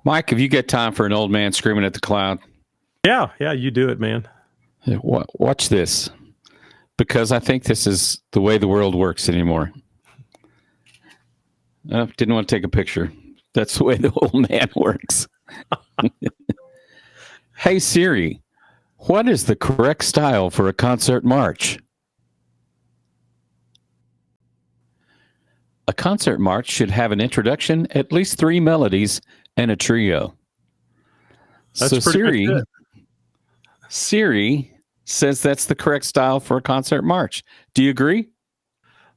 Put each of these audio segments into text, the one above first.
Mike, have you got time for an old man screaming at the cloud? Yeah, you do it, man. Watch this, because I think this is the way the world works anymore. Didn't want to take a picture. That's the way the old man works. Hey Siri, what is the correct style for a concert march? A concert march should have an introduction, at least 3 melodies, and a trio. That's so Siri says that's the correct style for a concert march. Do you agree?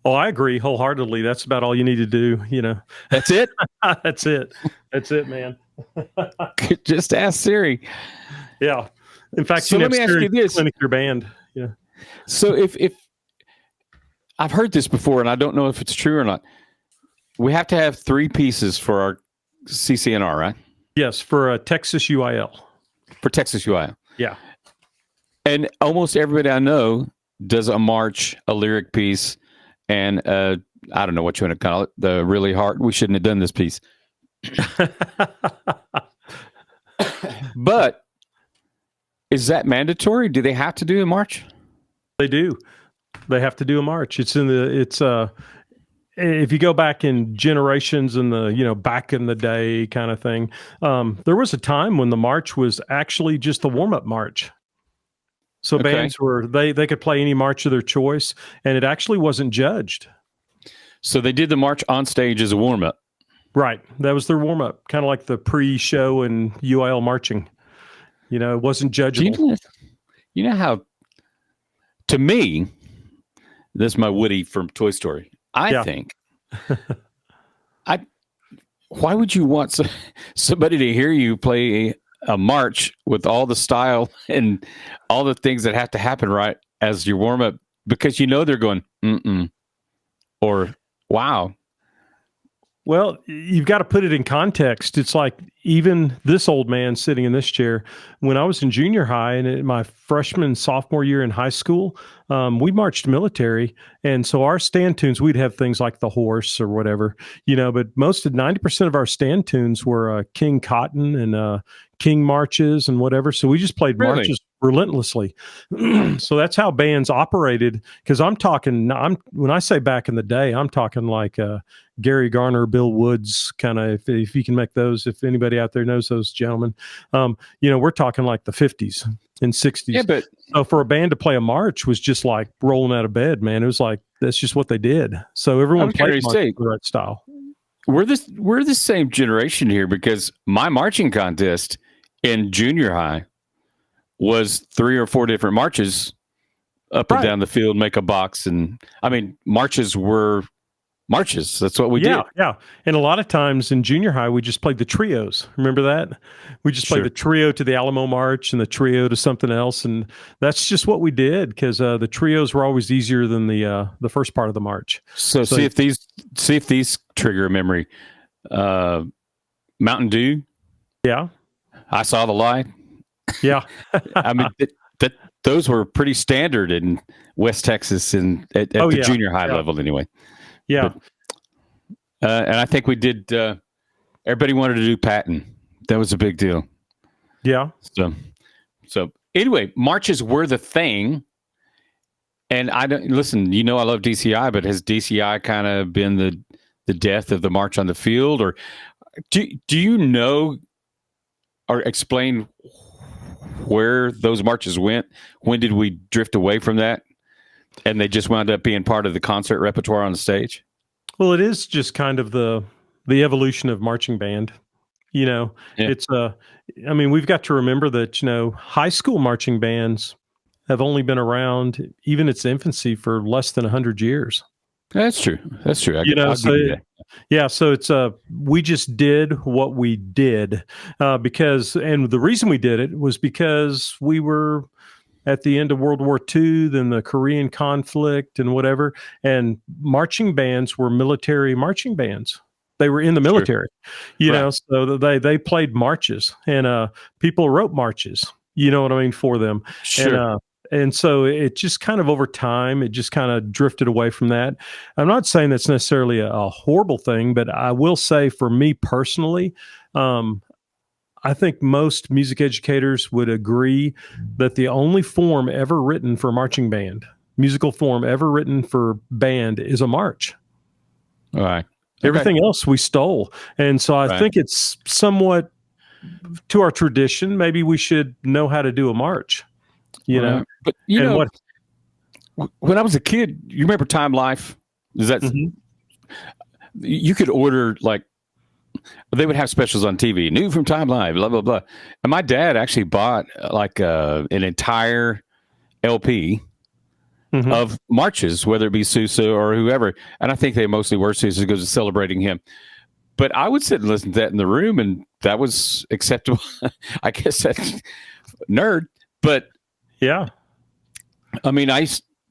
Oh, I agree wholeheartedly. That's about all you need to do. That's it. That's it, man. Just ask Siri. Yeah. In fact, so let me ask you this: clinic your band. Yeah. So if I've heard this before, and I don't know if it's true or not, we have to have 3 pieces for our CCNR, right? Yes, for Texas UIL. For Texas UIL. Yeah. And almost everybody I know does a march, a lyric piece, and I don't know what you want to call it, the really hard, we shouldn't have done this piece. But is that mandatory? Do they have to do a march? They do. They have to do a march. It's if you go back in generations in the, back in the day kind of thing, there was a time when the march was actually just a warm-up march. So bands they could play any march of their choice, and it actually wasn't judged. So they did the march on stage as a warm-up. Right. That was their warm-up, kind of like the pre-show and UIL marching. It wasn't judgeable. You know how, to me, this is my Woody from Toy Story. I think, why would you want somebody to hear you play a march with all the style and all the things that have to happen right as your warm up? Because they're going, or wow. Well, you've got to put it in context. It's like even this old man sitting in this chair, when I was in junior high and in my freshman, sophomore year in high school, we marched military. And so our stand tunes, we'd have things like the horse or whatever, but 90% of our stand tunes were King Cotton and King marches and whatever. So we just played marches relentlessly. So that's how bands operated. Because when I say back in the day, I'm talking like Gary Garner, Bill Woods, kind of, if you can make those, if anybody out there knows those gentlemen, we're talking like the 50s and 60s. Yeah, but so for a band to play a march was just like rolling out of bed, man. It was like, that's just what they did. So everyone played the right style. We're the same generation here, because my marching contest in junior high was 3 or 4 different marches up and down the field, make a box. And marches were marches. That's what we did. Yeah. And a lot of times in junior high, we just played the trios. Remember that? We just played the trio to the Alamo March and the trio to something else. And that's just what we did, because the trios were always easier than the first part of the march. So see if these trigger a memory. Mountain Dew. Yeah. I Saw the Light. Yeah. Those were pretty standard in West Texas and at the junior high level anyway. Yeah. But, and I think we did, everybody wanted to do Patton. That was a big deal. Yeah. So anyway, marches were the thing. And I love DCI, but has DCI kind of been the death of the march on the field? Or do you know or explain where those marches went? When did we drift away from that? And they just wound up being part of the concert repertoire on the stage? Well, it is just kind of the evolution of marching band. It's we've got to remember that, high school marching bands have only been around, even its infancy, for less than 100 years. That's true. I'll give you that. Yeah, so it's we just did what we did because the reason we did it was because we were at the end of World War II, then the Korean conflict and whatever, and marching bands were military marching bands. They were in the military, so they played marches, and people wrote marches, for them. Sure. And so it just kind of over time, it just kind of drifted away from that. I'm not saying that's necessarily a horrible thing, but I will say for me personally, I think most music educators would agree that the only form ever written for marching band, musical form ever written for band, is a march. All right. Everything else we stole. And so I think it's somewhat to our tradition. Maybe we should know how to do a march, you know? But, when I was a kid, you remember Time Life? Is that you could order, like, they would have specials on TV, new from Time Life, blah, blah, blah. And my dad actually bought like an entire LP of marches, whether it be Sousa or whoever. And I think they mostly were Sousa because it's celebrating him. But I would sit and listen to that in the room, and that was acceptable. I guess that's nerd. But yeah, I mean,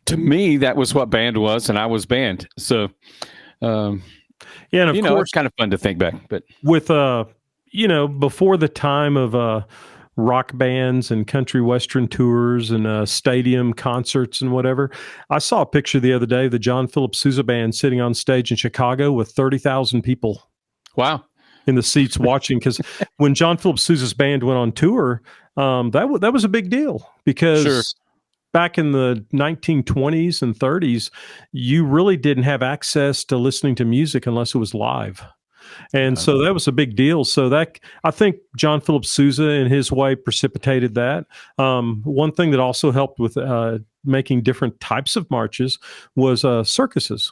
to me, that was what band was, and I was band. So, yeah, and of course, it's kind of fun to think back. But with before the time of rock bands and country western tours and stadium concerts and whatever, I saw a picture the other day, the John Philip Sousa band sitting on stage in Chicago with 30,000 people. Wow. In the seats watching, because when John Philip Sousa's band went on tour, that was a big deal, because back in the 1920s and 30s, you really didn't have access to listening to music unless it was live. And so that was a big deal. So that, I think John Philip Sousa in his way precipitated that. One thing that also helped with making different types of marches was circuses.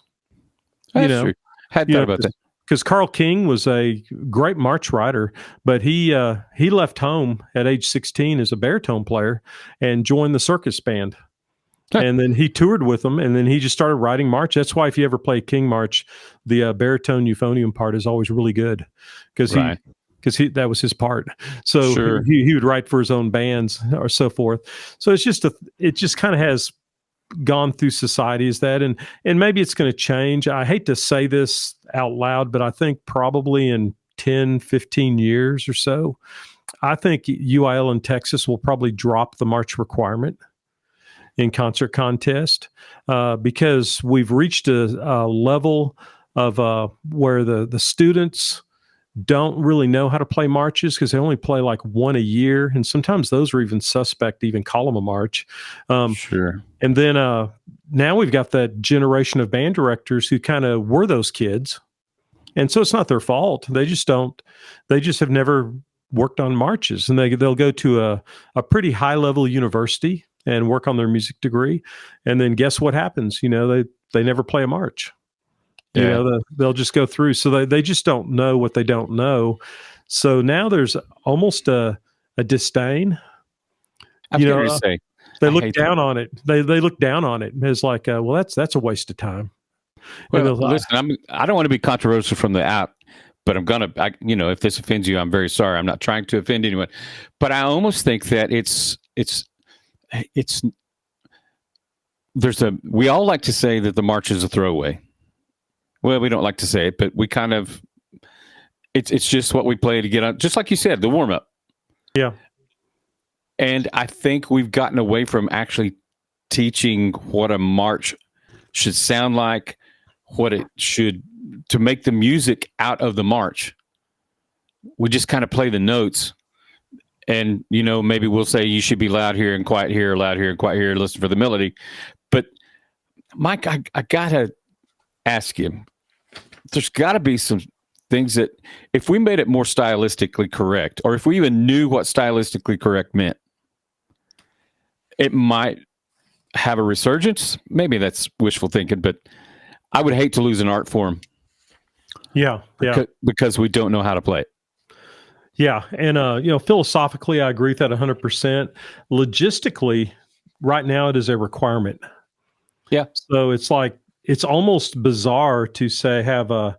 That's true. Hadn't thought about that. Because Carl King was a great march writer, but he left home at age 16 as a baritone player and joined the circus band. And then he toured with them, and then he just started writing march. That's why if you ever play King March, the baritone euphonium part is always really good, because that was his part. So he would write for his own bands or so forth. So it just kind of has gone through society as that, and maybe it's going to change. I hate to say this out loud, but I think probably in 10, 15 years or so, I think UIL in Texas will probably drop the march requirement in concert contest, because we've reached a level of where the students don't really know how to play marches, because they only play like one a year, and sometimes those are even suspect to even call them a march. And then now we've got that generation of band directors who kind of were those kids, and so it's not their fault. They just have never worked on marches, and they'll go to a pretty high level university and work on their music degree, and then guess what happens? They never play a march. They'll just go through. So they just don't know what they don't know. So now there's almost a disdain. They look down on it. They look down on it as like, well, that's a waste of time. Well, listen, I don't want to be controversial from the out, but if this offends you, I'm very sorry. I'm not trying to offend anyone, but I almost think that we all like to say that the march is a throwaway. Well, we don't like to say it, but we kind of, it's just what we play to get on, just like you said, the warm up. Yeah. And I think we've gotten away from actually teaching what a march should sound like, to make the music out of the march. We just kind of play the notes, and, maybe we'll say you should be loud here and quiet here, loud here and quiet here, listen for the melody. But Mike, I gotta ask you, there's got to be some things that if we made it more stylistically correct, or if we even knew what stylistically correct meant, it might have a resurgence. Maybe that's wishful thinking, but I would hate to lose an art form. Yeah. Because we don't know how to play it. Yeah. And, philosophically, I agree with that 100%. Logistically, right now it is a requirement. Yeah. So it's like, it's almost bizarre to say to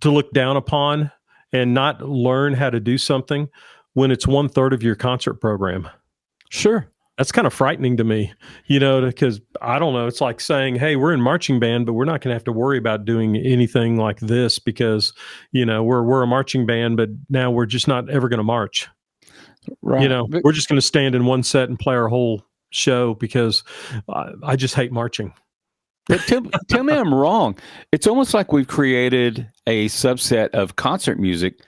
look down upon and not learn how to do something when it's 1/3 of your concert program. Sure. That's kind of frightening to me, because I don't know. It's like saying, hey, we're in marching band, but we're not going to have to worry about doing anything like this because, we're a marching band, but now we're just not ever going to march. Right. We're just going to stand in one set and play our whole show because I just hate marching. But tell me I'm wrong. It's almost like we've created a subset of concert music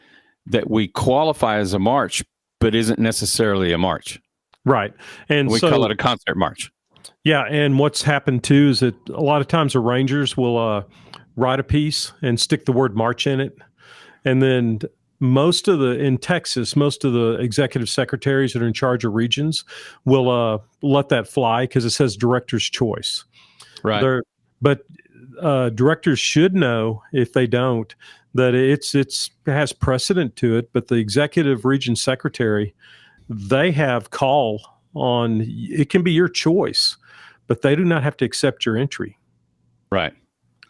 that we qualify as a march, but isn't necessarily a march. Right. And We so, call it a concert march. yeah. And what's happened too is that a lot of times the Rangers will write a piece and stick the word march in it. And then in Texas, most of the executive secretaries that are in charge of regions will let that fly because it says director's choice. Right. But directors should know, if they don't, that it has precedent to it. But the executive region secretary, they have call on it. Can be your choice, but they do not have to accept your entry. Right.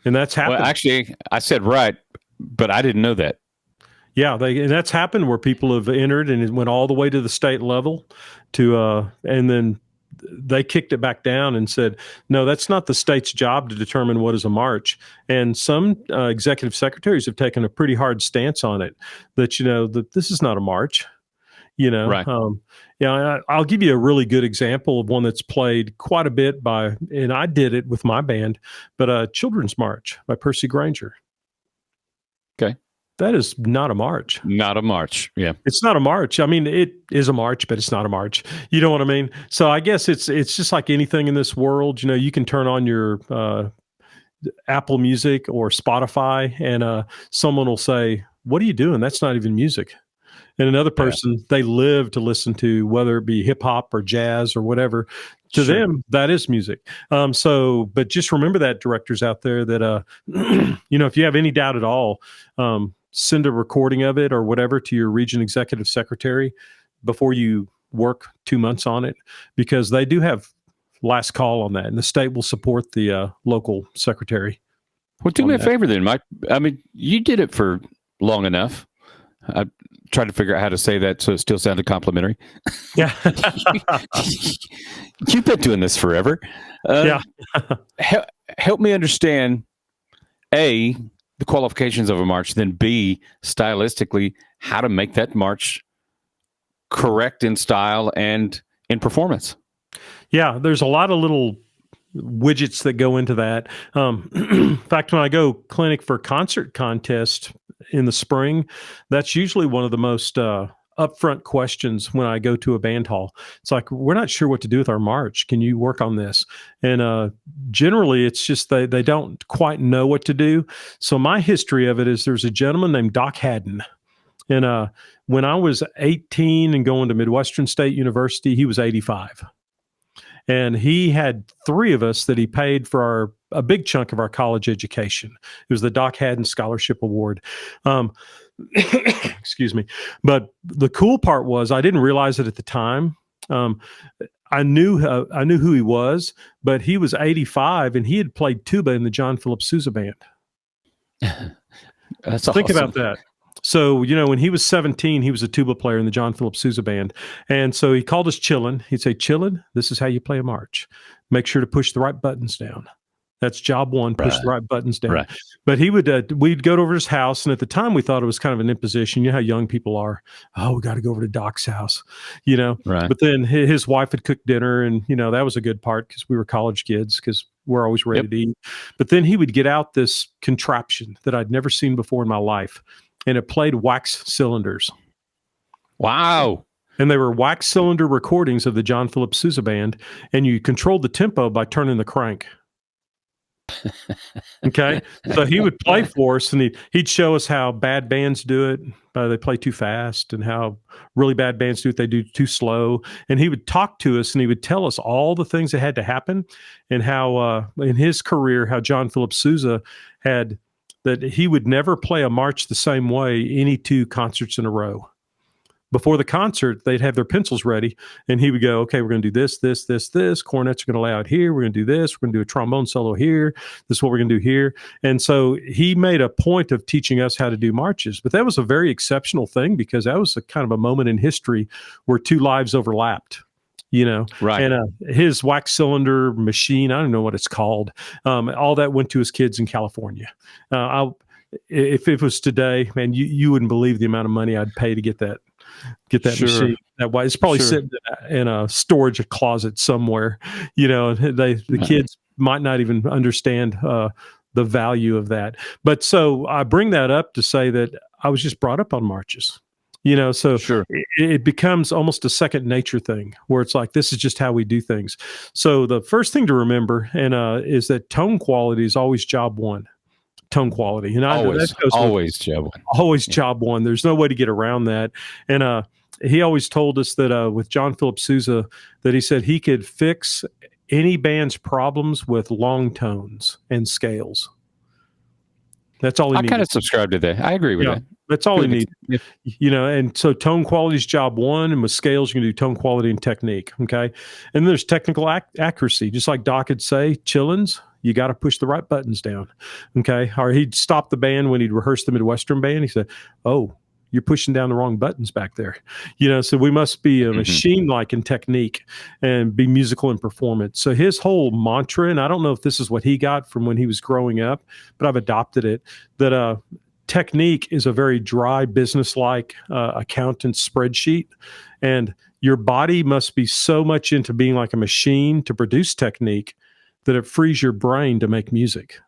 And that's happened. Well, actually, I said right, but I didn't know that. Yeah, and that's happened where people have entered and it went all the way to the state level and then they kicked it back down and said, no, that's not the state's job to determine what is a march. And some executive secretaries have taken a pretty hard stance on it, that, that this is not a march, Right. I'll give you a really good example of one that's played quite a bit and I did it with my band, but Children's March by Percy Granger. Okay. That is not a march. Not a march. Yeah. It's not a march. I mean, it is a march, but it's not a march. You know what I mean? So I guess it's just like anything in this world. You can turn on your Apple Music or Spotify and someone will say, what are you doing? That's not even music. And another person, they live to listen to, whether it be hip hop or jazz or whatever. To Sure. them, that is music. But just remember that, directors out there, that, if you have any doubt at all, send a recording of it or whatever to your region executive secretary before you work 2 months on it, because they do have last call on that, and the state will support the local secretary. Well, do me a favor then, Mike. I mean, you did it for long enough. I tried to figure out how to say that so it still sounded complimentary. Yeah. You've been doing this forever. Yeah. Help me understand, A, the qualifications of a march, then B, stylistically, how to make that march correct in style and in performance. Yeah, there's a lot of little widgets that go into that. In fact, when I go clinic for concert contest in the spring, that's usually one of the most upfront questions when I go to a band hall. It's like, we're not sure what to do with our march. Can you work on this? And generally, it's just they don't quite know what to do. So my history of it is there's a gentleman named Doc Haddon. And when I was 18 and going to Midwestern State University, he was 85. And he had 3 of us that he paid for a big chunk of our college education. It was the Doc Haddon Scholarship Award. Excuse me. But the cool part was, I didn't realize it at the time. I knew who he was, but he was 85 and he had played tuba in the John Philip Sousa band. That's Think awesome. about that. So, when he was 17, he was a tuba player in the John Philip Sousa band. And so he called us Chillin. He'd say, Chillin, this is how you play a march. Make sure to push the right buttons down. That's job one, push the right buttons down. Right. But we'd go over to his house. And at the time we thought it was kind of an imposition. You know how young people are. Oh, we got to go over to Doc's house, Right. But then his wife had cooked dinner and, that was a good part because we were college kids because we're always ready to eat. But then he would get out this contraption that I'd never seen before in my life. And it played wax cylinders. Wow. And they were wax cylinder recordings of the John Philip Sousa band. And you controlled the tempo by turning the crank. Okay. So he would play for us and he'd show us how bad bands do it. They play too fast, and how really bad bands do it. They do too slow. And he would talk to us and he would tell us all the things that had to happen, and how in his career, how John Philip Sousa had that he would never play a march the same way any 2 concerts in a row. Before the concert, they'd have their pencils ready, and he would go, okay, we're going to do this, this, this, this. Cornets are going to lay out here. We're going to do this. We're going to do a trombone solo here. This is what we're going to do here. And so he made a point of teaching us how to do marches. But that was a very exceptional thing, because that was a kind of a moment in history where 2 lives overlapped. Right. And his wax cylinder machine, I don't know what it's called. All that went to his kids in California. If it was today, man, you wouldn't believe the amount of money I'd pay to get that Sure. machine. That way, it's probably Sure. sitting in a storage closet somewhere. And the kids might not even understand the value of that. But so I bring that up to say that I was just brought up on marches. So Sure. it becomes almost a second nature thing where it's like, this is just how we do things. So the first thing to remember is that tone quality is always job one. Tone quality, and that Always, goes with always, Joe. always Yeah. job one. There's no way to get around that. And he always told us that with John Philip Sousa, that he said he could fix any band's problems with long tones and scales. That's all he I kind needed. of subscribe to that. I agree with Yeah, that. that's all he Good. needed. Yeah. And so tone quality is job one, and with scales you can do tone quality and technique. Okay, and there's technical accuracy, just like Doc would say, chillins, you got to push the right buttons down. Okay, or he'd stop the band when he'd rehearse the Midwestern band. He said, "Oh, you're pushing down the wrong buttons back there." So we must be a machine like in technique and be musical in performance. So his whole mantra, and I don't know if this is what he got from when he was growing up, but I've adopted it, that technique is a very dry, business-like accountant spreadsheet, and your body must be so much into being like a machine to produce technique that it frees your brain to make music.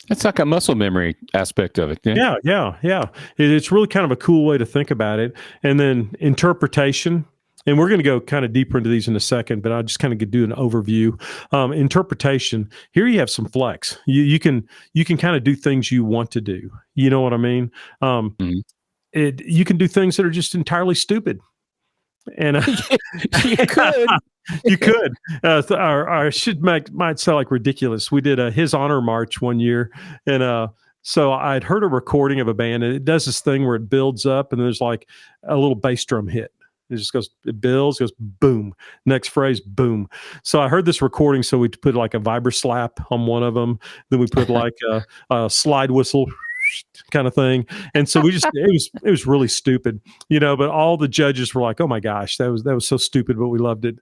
It's like a muscle memory aspect of it. Yeah. It's really kind of a cool way to think about it. And then interpretation. And we're going to go kind of deeper into these in a second, but I'll just kind of do an overview. Interpretation. Here you have some flex. You can kind of do things you want to do. You know what I mean? You can do things that are just entirely stupid. And you could. You could. I might sound like ridiculous. We did a His Honor March one year, and so I'd heard a recording of a band, and it does this thing where it builds up, and there's like a little bass drum hit. It just goes, it builds, goes boom. Next phrase, boom. So I heard this recording, so we put like a vibra slap on one of them. Then we put like a slide whistle kind of thing, and so it was really stupid, but all the judges were like, oh my gosh, that was so stupid, but we loved it,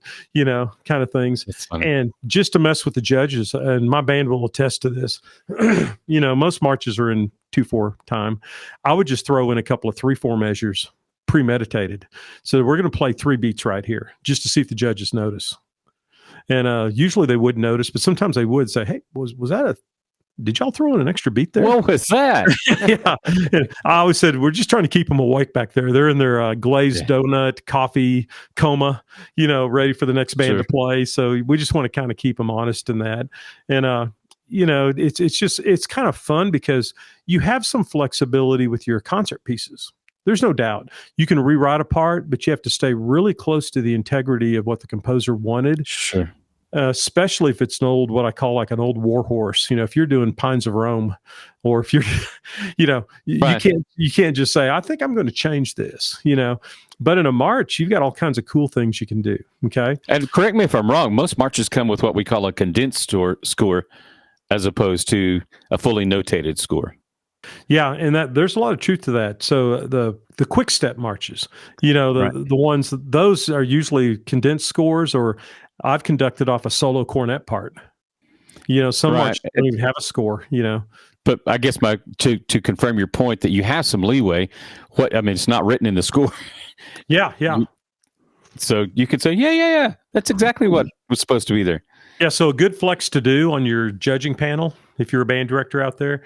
kind of things. And just to mess with the judges, and my band will attest to this, most marches are in 2/4 time. I would just throw in a couple of 3/4 measures premeditated. So we're going to play 3 beats right here just to see if the judges notice. And usually they would notice, but sometimes they would say, hey, was that did y'all throw in an extra beat there? What was that? Yeah. I always said, we're just trying to keep them awake back there. They're in their glazed donut, coffee coma, ready for the next band to play. So we just want to kind of keep them honest in that. And, it's kind of fun because you have some flexibility with your concert pieces. There's no doubt. You can rewrite a part, but you have to stay really close to the integrity of what the composer wanted. Sure. Especially if it's what I call like an old war horse. If you're doing Pines of Rome, or if you're, right. you can't just say, I think I'm going to change this, But in a march, you've got all kinds of cool things you can do. Okay. And correct me if I'm wrong, most marches come with what we call a condensed score as opposed to a fully notated score. Yeah, and there's a lot of truth to that. So the quick step marches, right. the ones, those are usually condensed scores, or I've conducted off a solo cornet part. Some right. marches don't even have a score. But I guess to confirm your point that you have some leeway. It's not written in the score. Yeah. So you could say, yeah. That's exactly what was supposed to be there. Yeah, so a good flex to do on your judging panel, if you're a band director out there,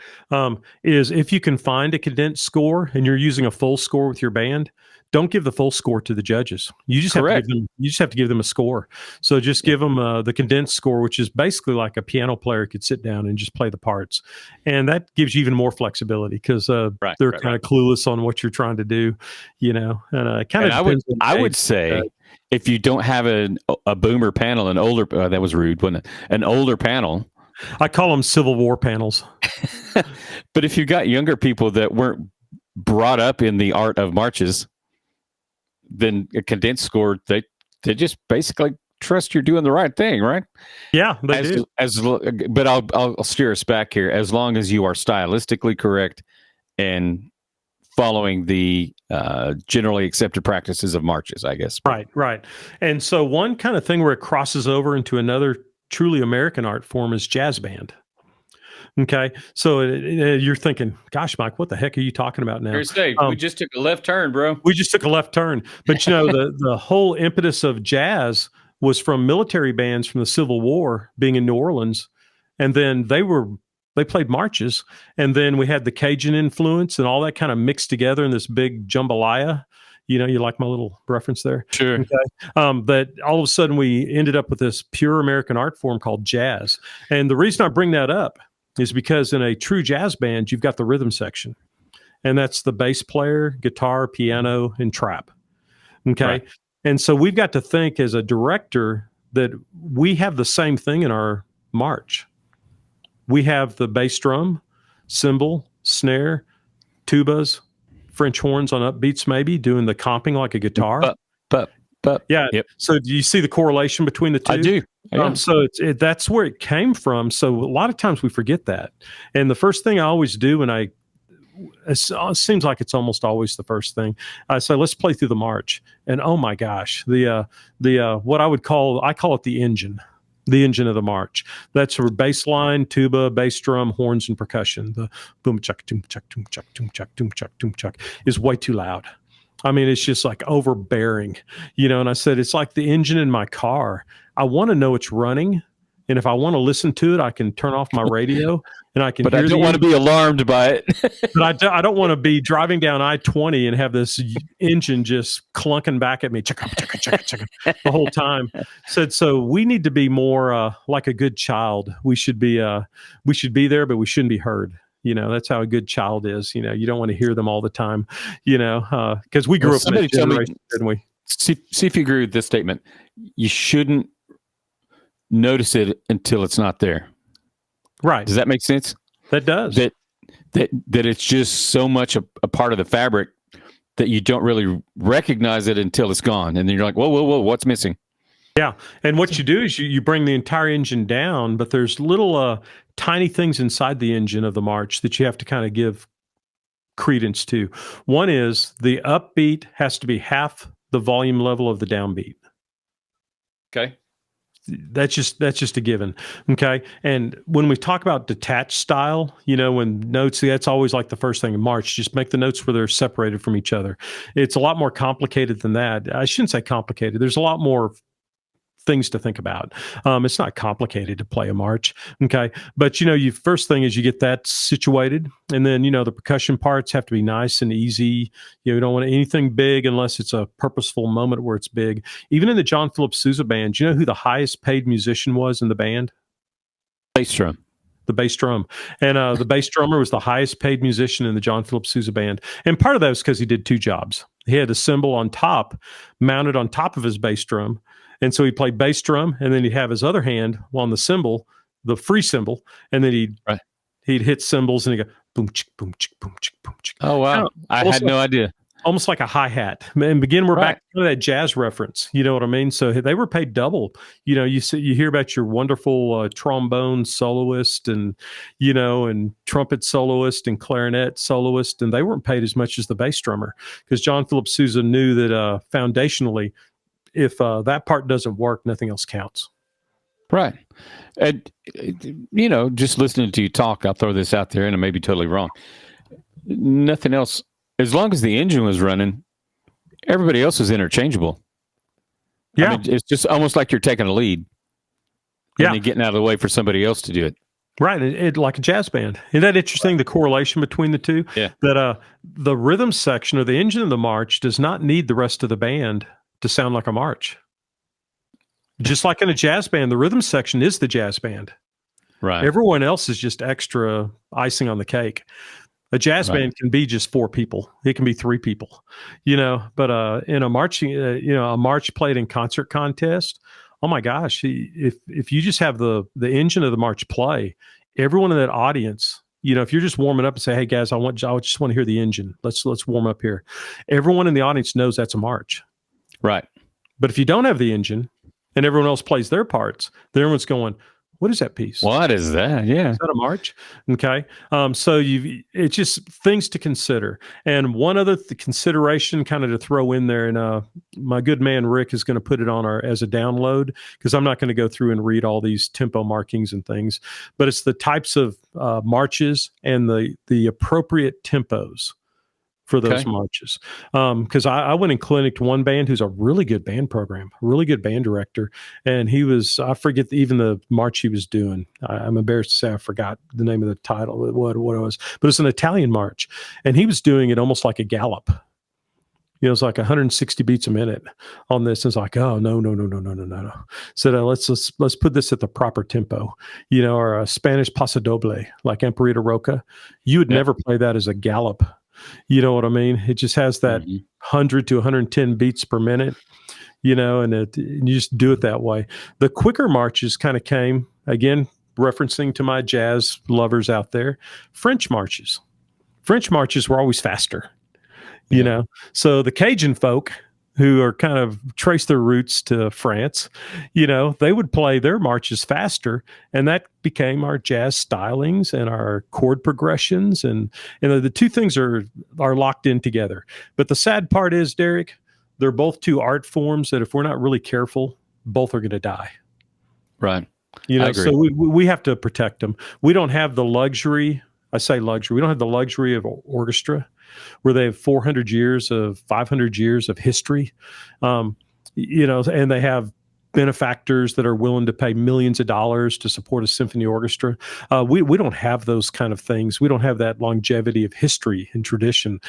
is if you can find a condensed score and you're using a full score with your band, don't give the full score to the judges. You just have to give them a score. So just give them the condensed score, which is basically like a piano player could sit down and just play the parts, and that gives you even more flexibility because they're kind of clueless on what you're trying to do, And kind of I would say. If you don't have a boomer panel, an older that was rude, wasn't it? An older panel. I call them Civil War panels. But if you've got younger people that weren't brought up in the art of marches, then a condensed score, they just basically trust you're doing the right thing, right? Yeah, they do. But I'll steer us back here. As long as you are stylistically correct and following the generally accepted practices of marches, I guess. Right. And so one kind of thing where it crosses over into another truly American art form is jazz band. Okay. So you're thinking, gosh, Mike, what the heck are you talking about now? Here's Dave. We just took a left turn, bro. We just took a left turn. But the whole impetus of jazz was from military bands from the Civil War being in New Orleans. And then they were They played marches, and then we had the Cajun influence and all that kind of mixed together in this big jambalaya. You like my little reference there? Sure. Okay. That all of a sudden we ended up with this pure American art form called jazz. And the reason I bring that up is because in a true jazz band, you've got the rhythm section, and that's the bass player, guitar, piano, and trap. Okay. Right. And so we've got to think as a director that we have the same thing in our march. We have the bass drum, cymbal, snare, tubas, French horns on upbeats, maybe doing the comping like a guitar. But yeah. Yep. So do you see the correlation between the two? I do. Yeah. So that's where it came from. So a lot of times we forget that. And the first thing I always do when it seems like it's almost always the first thing I say, let's play through the march. And oh my gosh, the what I call it the engine of the march. That's for bass line, tuba, bass drum, horns, and percussion. The boom chuck, doom chuck, doom chuck, doom chuck, doom chuck, doom chuck is way too loud. I mean, it's just like overbearing, and I said, it's like the engine in my car. I want to know it's running. And if I want to listen to it, I can turn off my radio and I can But hear I don't want to be alarmed by it. But I don't want to be driving down I-20 and have this engine just clunking back at me the whole time. So we need to be more like a good child. We should be there, but we shouldn't be heard. That's how a good child is. You don't want to hear them all the time, because we grew up in that generation, didn't we? See if you agree with this statement. You shouldn't notice it until it's not there. Right. Does that make sense? That does. That it's just so much a part of the fabric that you don't really recognize it until it's gone. And then you're like, whoa, what's missing? Yeah. And what you do is you bring the entire engine down, but there's little tiny things inside the engine of the march that you have to kind of give credence to. One is the upbeat has to be half the volume level of the downbeat. Okay. That's just a given. Okay. And when we talk about detached style, when notes, that's always like the first thing in march, just make the notes where they're separated from each other. It's a lot more complicated than that. I shouldn't say complicated. There's a lot more things to think about. It's not complicated to play a march. Okay. But, first thing is you get that situated. And then, the percussion parts have to be nice and easy. You don't want anything big unless it's a purposeful moment where it's big. Even in the John Philip Sousa band, do you know who the highest paid musician was in the band? Bass drum. The bass drum. And the bass drummer was the highest paid musician in the John Philip Sousa band. And part of that was because he did two jobs. He had a cymbal on top, mounted on top of his bass drum. And so he played bass drum, and then he'd have his other hand on the cymbal, the free cymbal, and then he'd hit cymbals and he'd go boom, chick, boom, chick, boom, chick, boom, chick. Oh, wow. I had no idea. Almost like a hi-hat. And again, we're back to that jazz reference. You know what I mean? So they were paid double. You hear about your wonderful trombone soloist and trumpet soloist and clarinet soloist, and they weren't paid as much as the bass drummer because John Philip Sousa knew that foundationally, if that part doesn't work, nothing else counts. Right. And, just listening to you talk, I'll throw this out there and I may be totally wrong. Nothing else. As long as the engine was running, everybody else was interchangeable. Yeah. I mean, it's just almost like you're taking a lead. And then getting out of the way for somebody else to do it. Right. It like a jazz band. Isn't that interesting, the correlation between the two? Yeah. That the rhythm section or the engine of the march does not need the rest of the band to sound like a march. Just like in a jazz band, the rhythm section is the jazz band. Right. Everyone else is just extra icing on the cake. A jazz band can be just 4 people. It can be 3 people, but in a marching, a march played in concert contest, oh my gosh, if you just have the engine of the march play, everyone in that audience, if you're just warming up and say, hey guys, I just want to hear the engine. Let's warm up here. Everyone in the audience knows that's a march. Right. But if you don't have the engine and everyone else plays their parts, then everyone's going, what is that piece? What is that? Yeah. Is that a march? Okay. So it's just things to consider. And one other consideration kind of to throw in there, and my good man Rick is going to put it on as a download, because I'm not going to go through and read all these tempo markings and things, but it's the types of marches and the appropriate tempos for those Okay. marches. Because I went and clinicked one band who's a really good band program, a really good band director. And I forget even the march he was doing. I'm embarrassed to say I forgot the name of the title, what it was, but it's an Italian march. And he was doing it almost like a gallop. It's like 160 beats a minute on this. It's like, oh, no, no, no, no, no, no, no, no. So let's put this at the proper tempo, or a Spanish paso doble, like Emperita Roca. You would never play that as a gallop. You know what I mean? It just has that 100 to 110 beats per minute, and you just do it that way. The quicker marches kind of came, again, referencing to my jazz lovers out there, French marches. French marches were always faster. So the Cajun folk who are kind of trace their roots to France, they would play their marches faster, and that became our jazz stylings and our chord progressions, and the two things are locked in together. But the sad part is, Derek, they're both two art forms that if we're not really careful, both are going to die. Right. I agree. So we have to protect them. We don't have the luxury. I say luxury. We don't have the luxury of orchestra, where they have 500 years of history, and they have benefactors that are willing to pay millions of dollars to support a symphony orchestra. We don't have those kind of things. We don't have that longevity of history and tradition.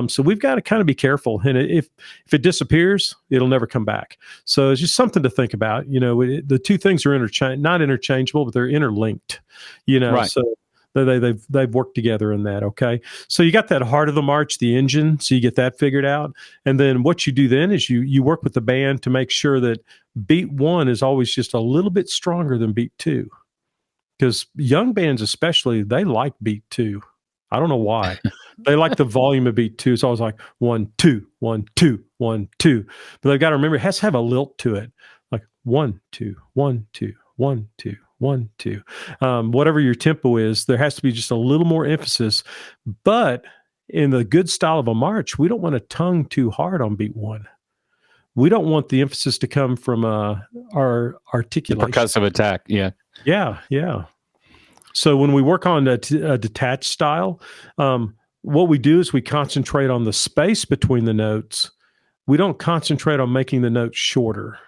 So we've got to kind of be careful. And if it disappears, it'll never come back. So it's just something to think about. The two things are not interchangeable, but they're interlinked. Right. So they've worked together in that. Okay. So you got that heart of the march, the engine. So you get that figured out. And then what you do then is you work with the band to make sure that beat one is always just a little bit stronger than beat two. Because young bands especially, they like beat two. I don't know why. They like the volume of beat two. It's always like 1, 2, 1, 2, 1, 2. But they've got to remember it has to have a lilt to it. Like 1, 2, 1, 2, 1, 2. 1, 2. Whatever your tempo is, there has to be just a little more emphasis. But in the good style of a march, we don't want to tongue too hard on beat one. We don't want the emphasis to come from our articulation. The percussive attack, yeah. Yeah. So when we work on a detached style, what we do is we concentrate on the space between the notes. We don't concentrate on making the notes shorter.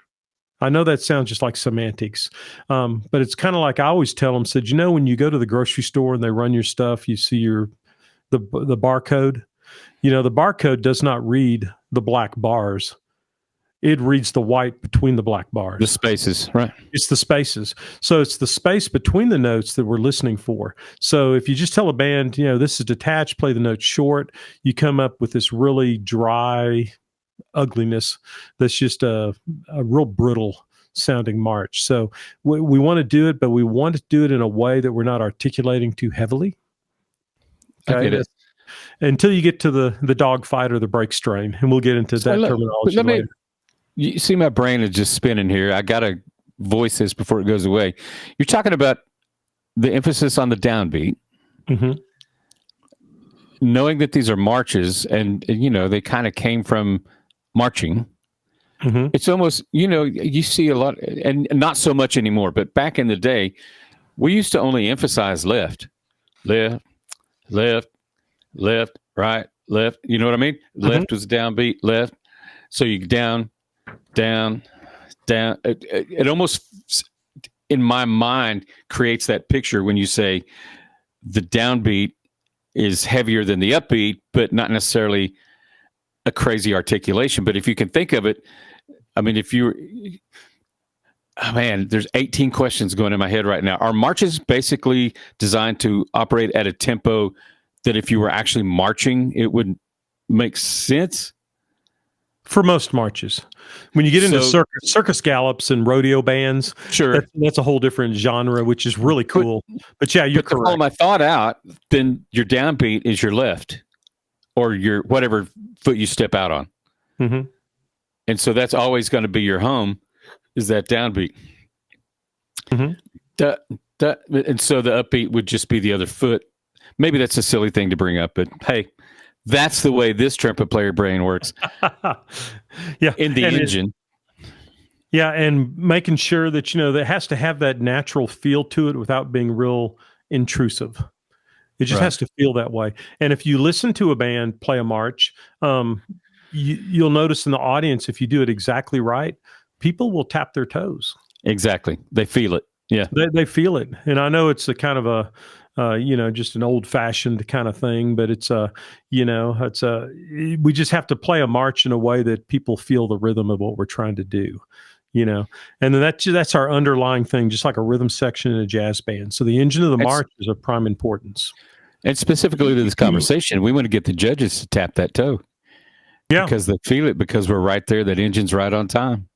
I know that sounds just like semantics, but it's kind of like I always tell them, when you go to the grocery store and they run your stuff, you see the barcode. The barcode does not read the black bars. It reads the white between the black bars. The spaces, right? It's the spaces. So it's the space between the notes that we're listening for. So if you just tell a band, this is detached, play the notes short, you come up with this really dry ugliness that's just a real brittle sounding march. So we want to do it, but we want to do it in a way that we're not articulating too heavily. Okay? I get it. Until you get to the dog fight or the break strain, and we'll get into that terminology later. You see my brain is just spinning here. I got to voice this before it goes away. You're talking about the emphasis on the downbeat. Mm-hmm. Knowing that these are marches and they kind of came from marching. Mm-hmm. It's almost, you see a lot, and not so much anymore, but back in the day, we used to only emphasize left, right, left. You know what I mean? Mm-hmm. Left was downbeat, left. So you down. It almost, in my mind, creates that picture when you say the downbeat is heavier than the upbeat, but not necessarily a crazy articulation. But if you can think of it, I mean, there's 18 questions going in my head right now. Are marches basically designed to operate at a tempo that if you were actually marching, it would make sense? For most marches. When you get into circus gallops and rodeo bands, sure, that's a whole different genre, which is really cool. But yeah, you're correct. To follow my thought out, then your downbeat is your left, or your whatever foot you step out on. Mm-hmm. And so that's always going to be your home, is that downbeat. Mm-hmm. And so the upbeat would just be the other foot. Maybe that's a silly thing to bring up, but hey, that's the way this trumpet player brain works. Yeah. In the engine. And making sure that, that has to have that natural feel to it without being real intrusive. It just Right. has to feel that way. And if you listen to a band play a march, you'll notice in the audience, if you do it exactly right, people will tap their toes. Exactly. They feel it. Yeah. They feel it. And I know it's a kind of a, just an old fashioned kind of thing, but we just have to play a march in a way that people feel the rhythm of what we're trying to do, and then that's our underlying thing, just like a rhythm section in a jazz band. So the engine of the march is of prime importance. And specifically to this conversation, we want to get the judges to tap that toe. Yeah. Because they feel it, because we're right there. That engine's right on time.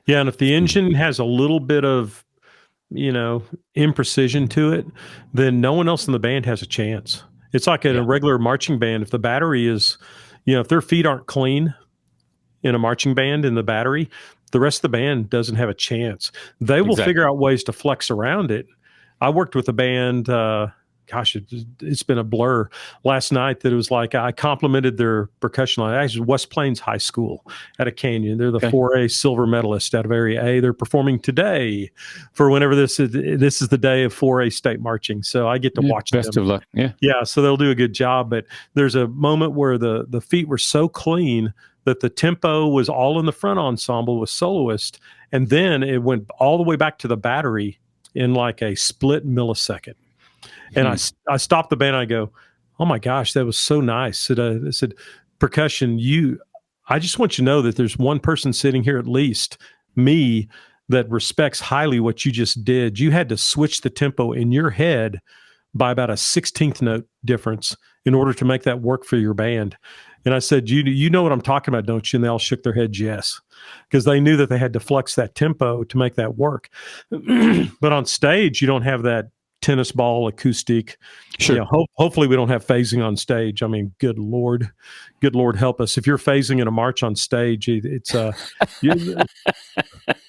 Yeah. And if the engine has a little bit of, imprecision to it, then no one else in the band has a chance. It's like in a regular marching band. If the battery is, if their feet aren't clean in a marching band in the battery, the rest of the band doesn't have a chance. They will figure out ways to flex around it. I worked with a band, it's been a blur last night, that it was like I complimented their percussion line. Actually, West Plains High School out of Canyon. They're the 4A silver medalist out of Area A. They're performing today for whenever this is the day of 4A state marching. So I get to watch them. Best of luck. Yeah. Yeah. So they'll do a good job. But there's a moment where the feet were so clean that the tempo was all in the front ensemble with soloist. And then it went all the way back to the battery in like a split millisecond. And I stopped the band. I go, oh my gosh, that was so nice. I said, percussion, I just want you to know that there's one person sitting here, at least me, that respects highly what you just did. You had to switch the tempo in your head by about a 16th note difference in order to make that work for your band. And I said, you know what I'm talking about, don't you? And they all shook their heads yes, because they knew that they had to flex that tempo to make that work. But on stage, you don't have that tennis ball acoustic. Sure. Hopefully we don't have phasing on stage. I mean, good Lord help us. If you're phasing in a march on stage, it's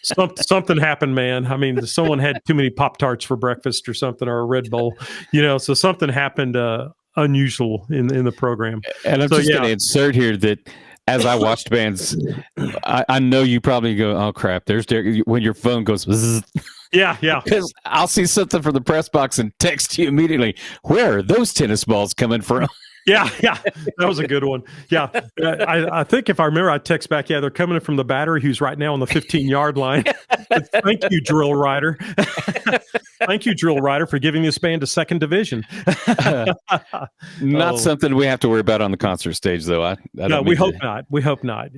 something happened, man. I mean, someone had too many Pop-Tarts for breakfast or something, or a Red Bull, so something happened unusual in the program. And I'm just going to insert here that as I watched bands, I know you probably go, oh crap, there's Derek, when your phone goes zzz. Yeah. Because I'll see something from the press box and text you immediately. Where are those tennis balls coming from? Yeah. That was a good one. Yeah. I think if I remember, I text back, they're coming in from the battery, who's right now on the 15-yard line. Thank you, drill rider. Thank you, drill rider, for giving this band a second division. Not something we have to worry about on the concert stage, though. No, we hope not. We hope not,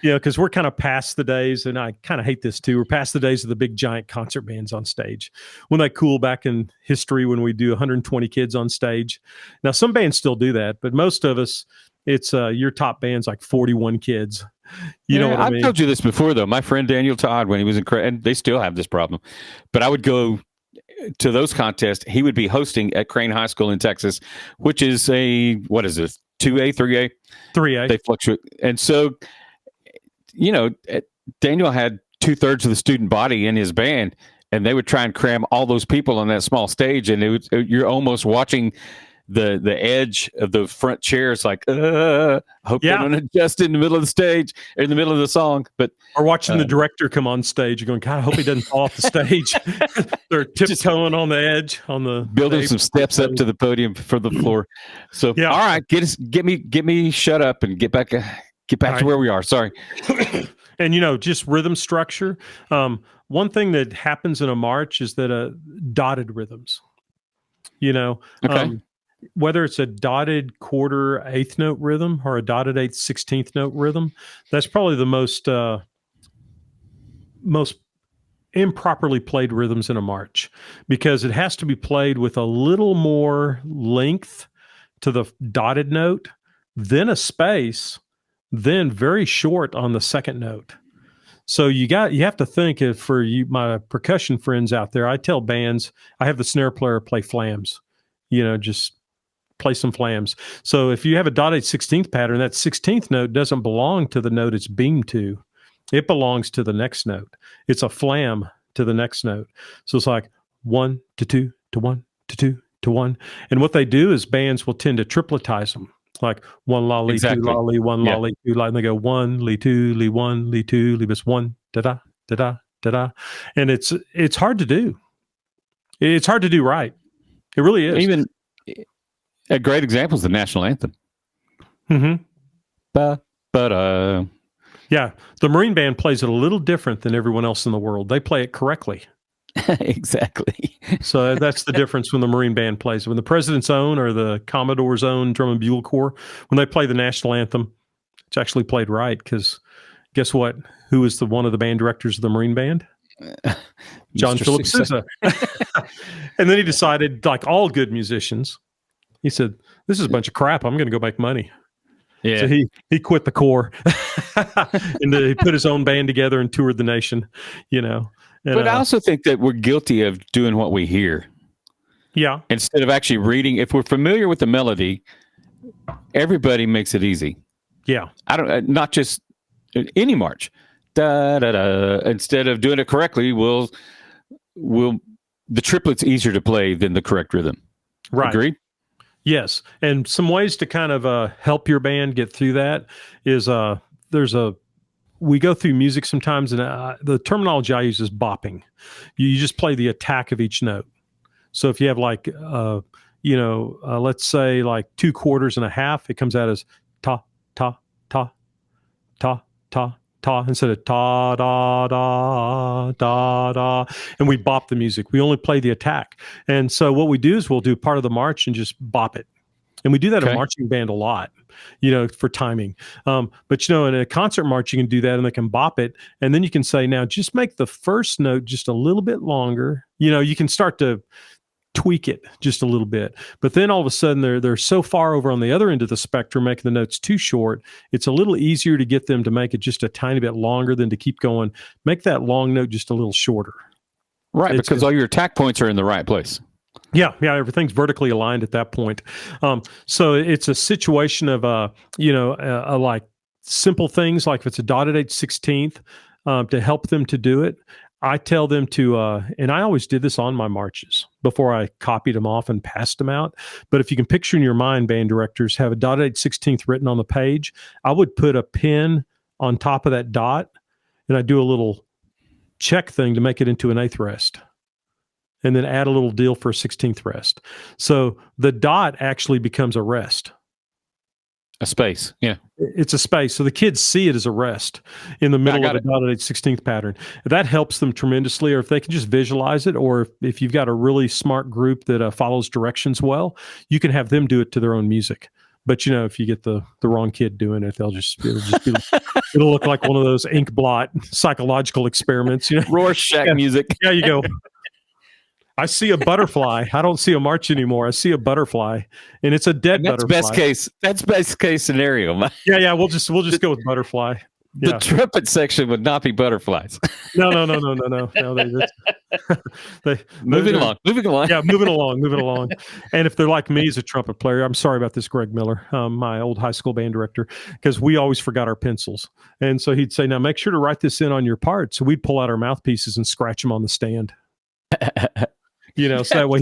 because we're kind of past the days, and I kind of hate this too. We're past the days of the big giant concert bands on stage. When they cool back in history, when we do 120 kids on stage. Now, some bands still do that, but most of us, it's your top band's like 41 kids. You know what I mean? I've told you this before, though. My friend Daniel Todd, when he was and they still have this problem, but I would go to those contests. He would be hosting at Crane High School in Texas, which is what is this? 2A, 3A? 3A. They fluctuate. And so, Daniel had 2/3 of the student body in his band, and they would try and cram all those people on that small stage. And you're almost watching the edge of the front chairs, like, I hope they don't adjust in the middle of the stage, or in the middle of the song. Or watching the director come on stage, you're going, God, I hope he doesn't fall off the stage. They're tiptoeing on the edge, building some steps up to the podium for the floor. So, all right, get me shut up and get back to where we are. Sorry. And just rhythm structure. One thing that happens in a march is that dotted rhythms. Okay. Whether it's a dotted quarter eighth note rhythm or a dotted eighth 16th note rhythm, that's probably the most improperly played rhythms in a march, because it has to be played with a little more length to the dotted note, then a space, then very short on the second note. So you have to think of, for you, my percussion friends out there, I tell bands, I have the snare player play flams, just play some flams. So if you have a dotted 16th pattern, that 16th note doesn't belong to the note it's beamed to. It belongs to the next note. It's a flam to the next note. So it's like 1 to 2 to 1 to 2 to 1. And what they do is bands will tend to tripletize them. Like 1 la li, 2 la li, 1 la li, 2 la, and they go 1 li 2 li 1 li 2 li, but 1 da da da da da da, and it's hard to do. It's hard to do right. It really is. A great example is the national anthem. Mm-hmm. Ba-ba-da. Yeah, the Marine Band plays it a little different than everyone else in the world. They play it correctly. Exactly. So that's the difference when the Marine Band plays. When the President's Own or the Commodore's Own Drum and Bugle Corps, when they play the national anthem, it's actually played right because guess what? Who is one of the band directors of the Marine Band? John Mr. Philip Success. Sousa. And then he decided, like all good musicians, he said, this is a bunch of crap. I'm going to go make money. Yeah. So he quit the Corps and he put his own band together and toured the nation, And, but I also think that we're guilty of doing what we hear yeah, instead of actually reading. If we're familiar with the melody, everybody makes it easy. yeah, I don't, not just any march. Da, da, da. Instead of doing it correctly, we'll the triplet's easier to play than the correct rhythm. right. Agreed? Yes, and some ways to kind of help your band get through that is we go through music sometimes, and the terminology I use is bopping. You just play the attack of each note. So if you have like let's say like 2 quarters and a half, it comes out as ta ta ta ta ta ta instead of ta da da da da, and we bop the music. We only play the attack, and so what we do is we'll do part of the march and just bop it, and we do that in marching band a lot, for timing. But in a concert march you can do that, and they can bop it, and then you can say, now just make the first note just a little bit longer. You can start to tweak it just a little bit, but then all of a sudden they're so far over on the other end of the spectrum, making the notes too short. It's a little easier to get them to make it just a tiny bit longer than to keep going. Make that long note just a little shorter. Right, because all your attack points are in the right place. Yeah, everything's vertically aligned at that point. So it's a situation of like simple things, like if it's a dotted 8/16th, to help them to do it. I tell them to, and I always did this on my marches before I copied them off and passed them out. But if you can picture in your mind, band directors have a dotted 8/16th written on the page, I would put a pin on top of that dot, and I do a little check thing to make it into an 8th rest, and then add a little deal for a 16th rest. So the dot actually becomes a rest. A space, yeah. It's a space. So the kids see it as a rest in the middle of a dotted 8/16th pattern. That helps them tremendously, or if they can just visualize it, or if you've got a really smart group that follows directions well, you can have them do it to their own music. But if you get the wrong kid doing it, it'll look like one of those ink blot psychological experiments. Rorschach music. Yeah, you go, I see a butterfly. I don't see a march anymore. I see a butterfly, and it's a dead butterfly. That's best case scenario. Yeah. We'll just go with butterfly. Yeah. The trumpet section would not be butterflies. No. Moving along. Yeah, moving along. And if they're like me as a trumpet player, I'm sorry about this, Greg Miller, my old high school band director, because we always forgot our pencils. And so he'd say, now make sure to write this in on your part. So we'd pull out our mouthpieces and scratch them on the stand. So that way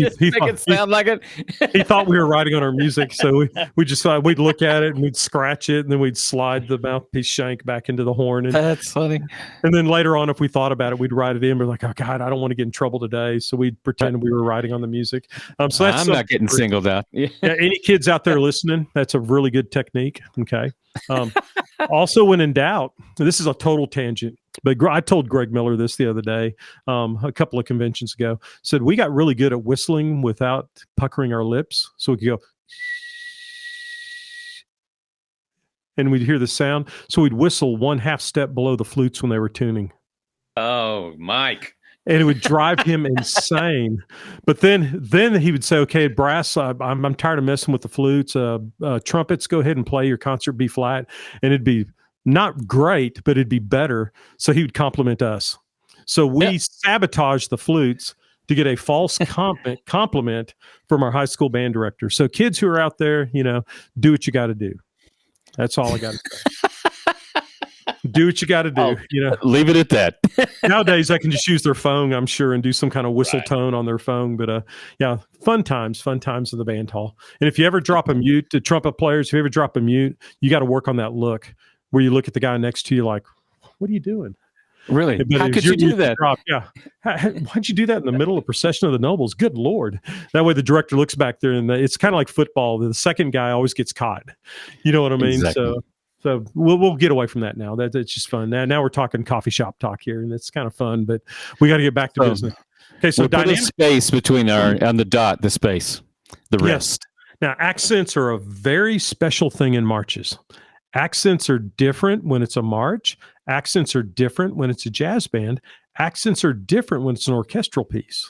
he thought we were writing on our music. So we just we'd look at it and we'd scratch it, and then we'd slide the mouthpiece shank back into the horn. And that's funny. And then later on, if we thought about it, we'd write it in. We're like, oh God, I don't want to get in trouble today. So we'd pretend we were writing on the music. So that's I'm not getting singled out. Yeah, any kids out there listening, that's a really good technique. Okay. Also, when in doubt, this is a total tangent, but I told Greg Miller this the other day, a couple of conventions ago. Said we got really good at whistling without puckering our lips, so we could go, and we'd hear the sound. So we'd whistle 1/2 step below the flutes when they were tuning. Oh, Mike. And it would drive him insane. But then he would say, okay, brass, I'm tired of messing with the flutes. Trumpets, go ahead and play your concert B flat. And it'd be not great, but it'd be better. So he would compliment us. So we sabotaged the flutes to get a false compliment from our high school band director. So kids who are out there, do what you got to do. That's all I got to say. Do what you got to do. Leave it at that. Nowadays, they can just use their phone, I'm sure, and do some kind of whistle tone on their phone. But fun times in the band hall. And if you ever drop a mute to trumpet players, if you ever drop a mute, you got to work on that look where you look at the guy next to you like, what are you doing? Really? But How it was could your you do music that? drop. Yeah. Why'd you do that in the middle of Procession of the Nobles? Good Lord. That way the director looks back there, and it's kind of like football. The second guy always gets caught. You know what I mean? Exactly. So we'll get away from that now. That's just fun. Now we're talking coffee shop talk here, and it's kind of fun, but we got to get back to business. Okay, so we'll put a dynamic. space between on the dot, the space, the rest. Now, accents are a very special thing in marches. Accents are different when it's a march. Accents are different when it's a jazz band. Accents are different when it's an orchestral piece.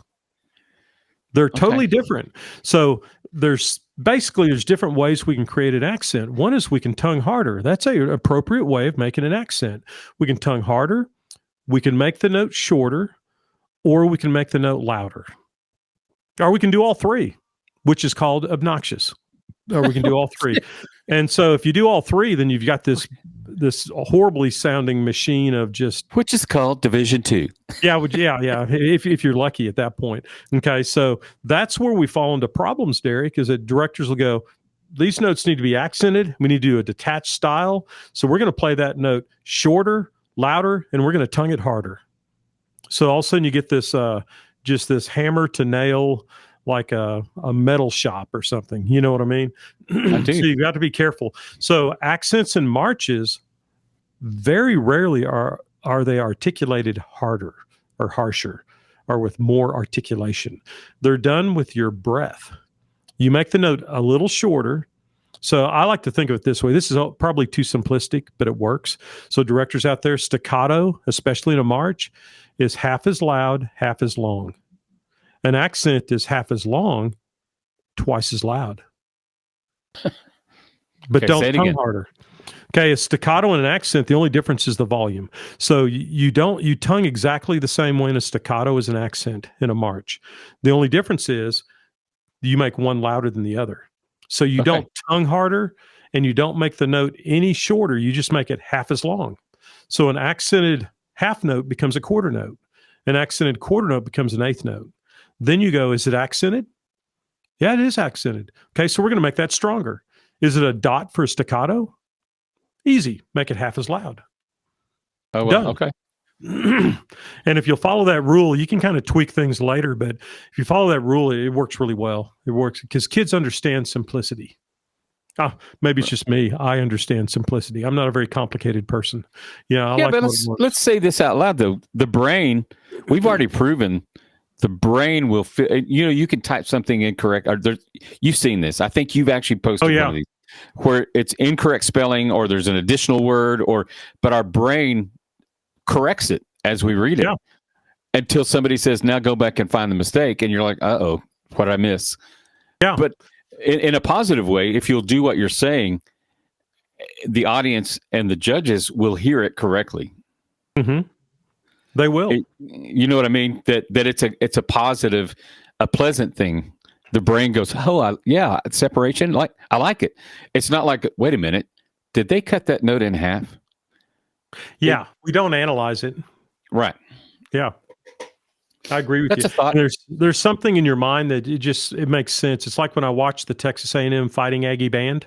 They're totally different. So there's different ways we can create an accent. One is we can tongue harder. That's an appropriate way of making an accent. We can tongue harder. We can make the note shorter, or we can make the note louder. Or we can do all three, which is called obnoxious. Or we can do all three. And so if you do all three, then you've got this horribly sounding machine of just, which is called Division 2. Yeah. If you're lucky at that point. Okay. So that's where we fall into problems, Derek, is that directors will go, these notes need to be accented. We need to do a detached style. So we're going to play that note shorter, louder, and we're going to tongue it harder. So all of a sudden you get this, just this hammer to nail, like a metal shop or something. You know what I mean? I do. So you've got to be careful. So accents and marches, very rarely are they articulated harder or harsher or with more articulation. They're done with your breath. You make the note a little shorter. So I like to think of it this way. This is probably too simplistic, but it works. So directors out there, staccato, especially in a march, is half as loud, half as long. An accent is half as long, twice as loud. But don't tongue harder. Okay, a staccato and an accent, the only difference is the volume. So you tongue exactly the same way in a staccato as an accent in a march. The only difference is you make one louder than the other. So you don't tongue harder and you don't make the note any shorter. You just make it half as long. So an accented half note becomes a quarter note. An accented quarter note becomes an eighth note. Then you go, is it accented? Yeah, it is accented. Okay, so we're going to make that stronger. Is it a dot for a staccato? Easy. Make it half as loud. Oh, well, okay. And if you'll follow that rule, you can kind of tweak things later. But if you follow that rule, it works really well. It works because kids understand simplicity. Maybe it's just me. I understand simplicity. I'm not a very complicated person. But let's say this out loud, though. The brain, we've already proven the brain will fit. You can type something incorrect. You've seen this. I think you've actually posted one of these where it's incorrect spelling or there's an additional word but our brain corrects it as we read it until somebody says, now go back and find the mistake. And you're like, uh-oh, what did I miss? Yeah. But in a positive way, if you'll do what you're saying, the audience and the judges will hear it correctly. Mm-hmm. They will. You know what I mean? That it's a positive, a pleasant thing. The brain goes, separation. I like it. It's not like, wait a minute, did they cut that note in half? Yeah, we don't analyze it. Right. Yeah. I agree with That's you. A thought. There's something in your mind that it makes sense. It's like when I watched the Texas A&M Fighting Aggie Band,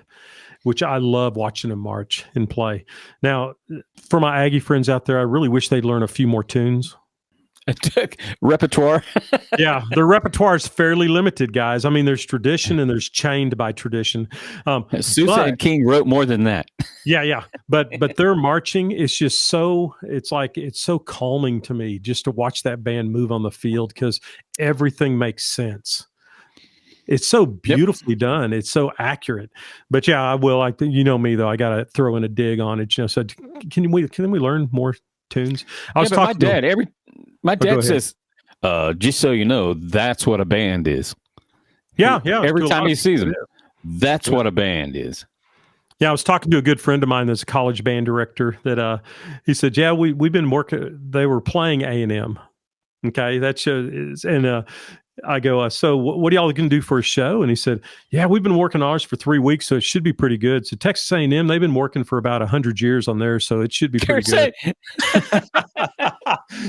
which I love watching them march and play. Now, for my Aggie friends out there, I really wish they'd learn a few more tunes. Repertoire. Yeah, their repertoire is fairly limited, guys. I mean, there's tradition and there's chained by tradition. Sousa and King wrote more than that. Yeah. But their marching is just it's so calming to me just to watch that band move on the field because everything makes sense. It's so beautifully done. It's so accurate. But yeah, I will. Me though, I got to throw in a dig on it. So can we learn more tunes? I was talking to my dad says, just so you know, that's what a band is. Yeah. Every time he sees them, that's what a band is. Yeah, I was talking to a good friend of mine that's a college band director that he said, yeah, we've been working. They were playing A&M. Okay, that show is, and I go, so what are y'all going to do for a show? And he said, yeah, we've been working ours for 3 weeks, so it should be pretty good. So Texas A&M, they've been working for about 100 years on theirs, so it should be pretty good.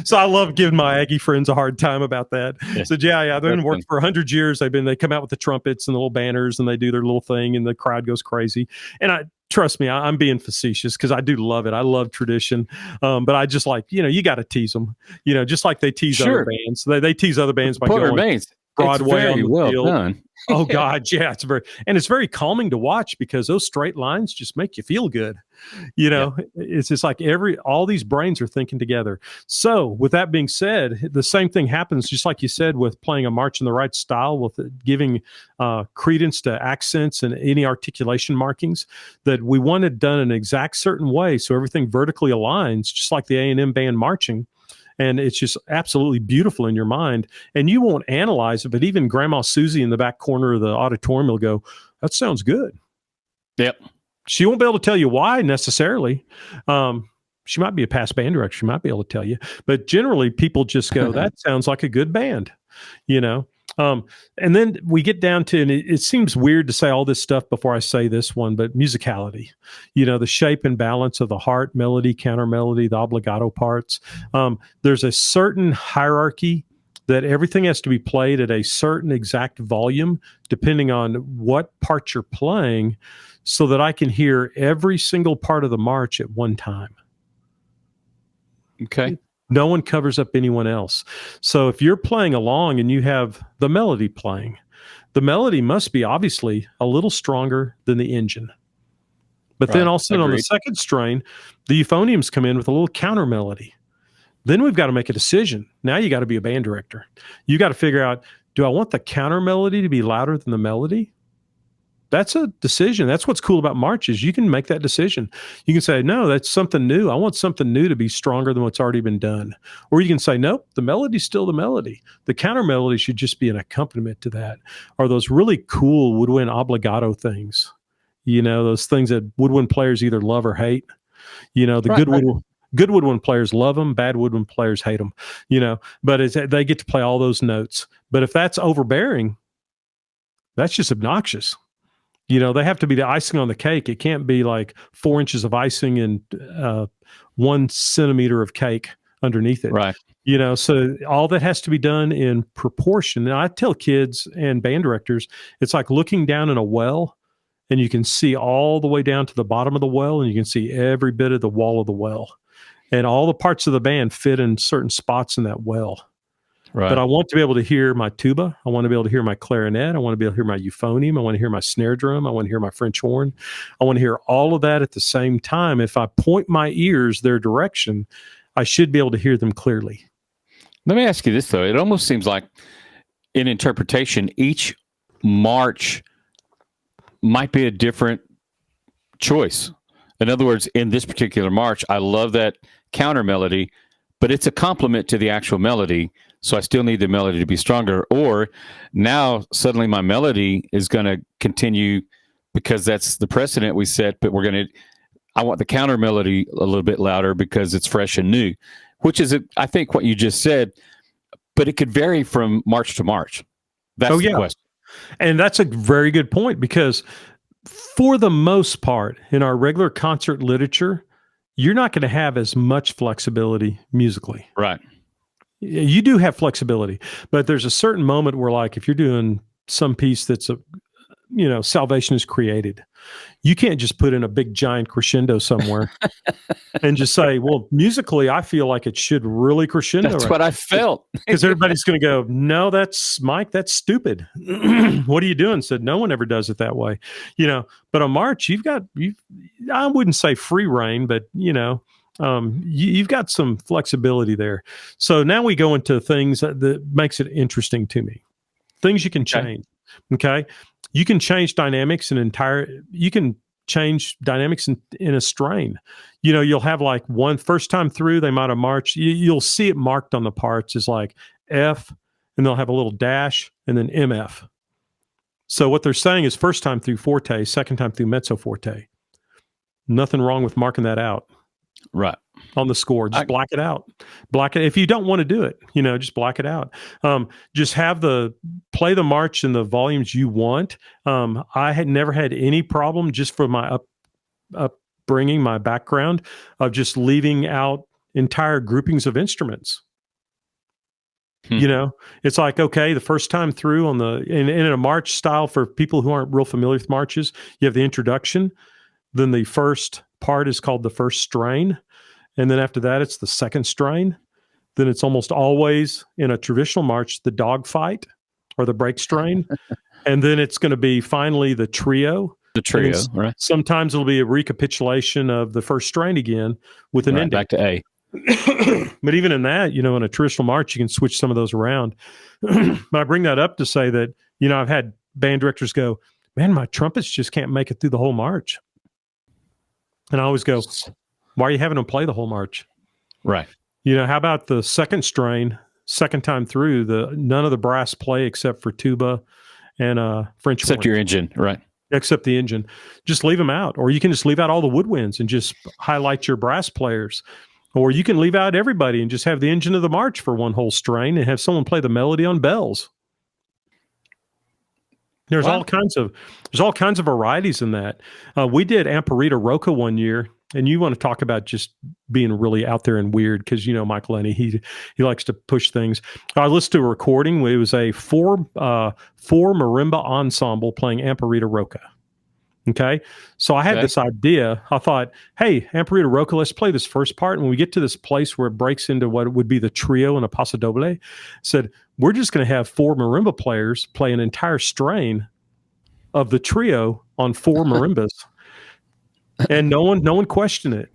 So I love giving my Aggie friends a hard time about that. So they've been working for 100 years. They come out with the trumpets and the little banners and they do their little thing and the crowd goes crazy. And trust me, I'm being facetious because I do love it. I love tradition. But I just like, you got to tease them, just like they tease other Sure. bands. They tease other bands by Point going remains. Broadway It's on very the well field. done. Oh God, yeah, it's very calming to watch because those straight lines just make you feel good. It's just like all these brains are thinking together. So with that being said, the same thing happens, just like you said, with playing a march in the right style, with giving credence to accents and any articulation markings, that we want it done in an exact certain way so everything vertically aligns, just like the A&M band marching. And it's just absolutely beautiful in your mind. And you won't analyze it, but even Grandma Susie in the back corner of the auditorium will go, that sounds good. Yep. She won't be able to tell you why necessarily. She might be a past band director. She might be able to tell you. But generally, people just go, that sounds like a good band, and then we get down to, and it seems weird to say all this stuff before I say this one, but musicality, the shape and balance of the heart, melody, counter melody, the obligato parts. There's a certain hierarchy that everything has to be played at a certain exact volume, depending on what part you're playing, so that I can hear every single part of the march at one time. Okay. No one covers up anyone else. So if you're playing along and you have the melody playing, the melody must be obviously a little stronger than the engine. But then also on the second strain, the euphoniums come in with a little counter melody. Then we've got to make a decision. Now you got to be a band director. You got to figure out, do I want the counter melody to be louder than the melody? That's a decision. That's what's cool about marches. You can make that decision. You can say, no, that's something new. I want something new to be stronger than what's already been done. Or you can say, nope, the melody's still the melody. The counter melody should just be an accompaniment to that. Or those really cool woodwind obligato things. Those things that woodwind players either love or hate. Good woodwind players love them. Bad woodwind players hate them. But they get to play all those notes. But if that's overbearing, that's just obnoxious. They have to be the icing on the cake. It can't be like 4 inches of icing and 1 centimeter of cake underneath it. Right. So all that has to be done in proportion. And I tell kids and band directors, it's like looking down in a well, and you can see all the way down to the bottom of the well, and you can see every bit of the wall of the well. And all the parts of the band fit in certain spots in that well. Right. But I want to be able to hear my tuba. I want to be able to hear my clarinet. I want to be able to hear my euphonium. I want to hear my snare drum. I want to hear my French horn. I want to hear all of that at the same time. If I point my ears their direction, I should be able to hear them clearly. Let me ask you this, though. It almost seems like in interpretation, each march might be a different choice. In other words, in this particular march, I love that counter melody, but it's a complement to the actual melody. So I still need the melody to be stronger. Or now suddenly my melody is going to continue because that's the precedent we set, but I want the counter melody a little bit louder because it's fresh and new, which is, I think, what you just said, but it could vary from march to march. That's the question. And that's a very good point, because for the most part in our regular concert literature, you're not going to have as much flexibility musically. Right. You do have flexibility, but there's a certain moment where, like, if you're doing some piece that's Salvation is Created, you can't just put in a big giant crescendo somewhere and just say, well, musically, I feel like it should really crescendo. That's what I felt. Because everybody's going to go, no, that's Mike, that's stupid. What are you doing? Said, no one ever does it that way. But a march, I wouldn't say free reign, but you've got some flexibility there. So now we go into things that makes it interesting to me. Things you can change. Okay. You can change dynamics you can change dynamics in a strain. You'll have like one first time through, they might have marched. You'll see it marked on the parts as like F, and they'll have a little dash and then MF. So what they're saying is first time through forte, second time through mezzo forte. Nothing wrong with marking that out. Right. On the score. Just black it out. Black it. If you don't want to do it, just black it out. Just play the march in the volumes you want. I had never had any problem, just for my upbringing, my background, of just leaving out entire groupings of instruments. It's like, okay, the first time through in a march style, for people who aren't real familiar with marches, you have the introduction. Then the first part is called the first strain. And then after that, it's the second strain. Then it's almost always in a traditional march, the dog fight or the break strain. And then it's going to be finally the trio. The trio, right? Sometimes it'll be a recapitulation of the first strain again with an ending. Back to A. But even in that, in a traditional march, you can switch some of those around. But I bring that up to say that, I've had band directors go, man, my trumpets just can't make it through the whole march. And I always go, why are you having them play the whole march? Right. How about the second strain, second time through, none of the brass play except for tuba and French horn. Except your engine, right? Except the engine. Just leave them out. Or you can just leave out all the woodwinds and just highlight your brass players. Or you can leave out everybody and just have the engine of the march for one whole strain and have someone play the melody on bells. There's all kinds of varieties in that. We did Amparita Roca one year, and you want to talk about just being really out there and weird because Michael Lenny, he likes to push things. I listened to a recording. It was a four marimba ensemble playing Amparita Roca. Okay, so I had this idea. I thought, hey, Amparita Roca, let's play this first part. And when we get to this place where it breaks into what would be the trio and a paso doble, said, we're just going to have four marimba players play an entire strain of the trio on four marimbas. And no one questioned it.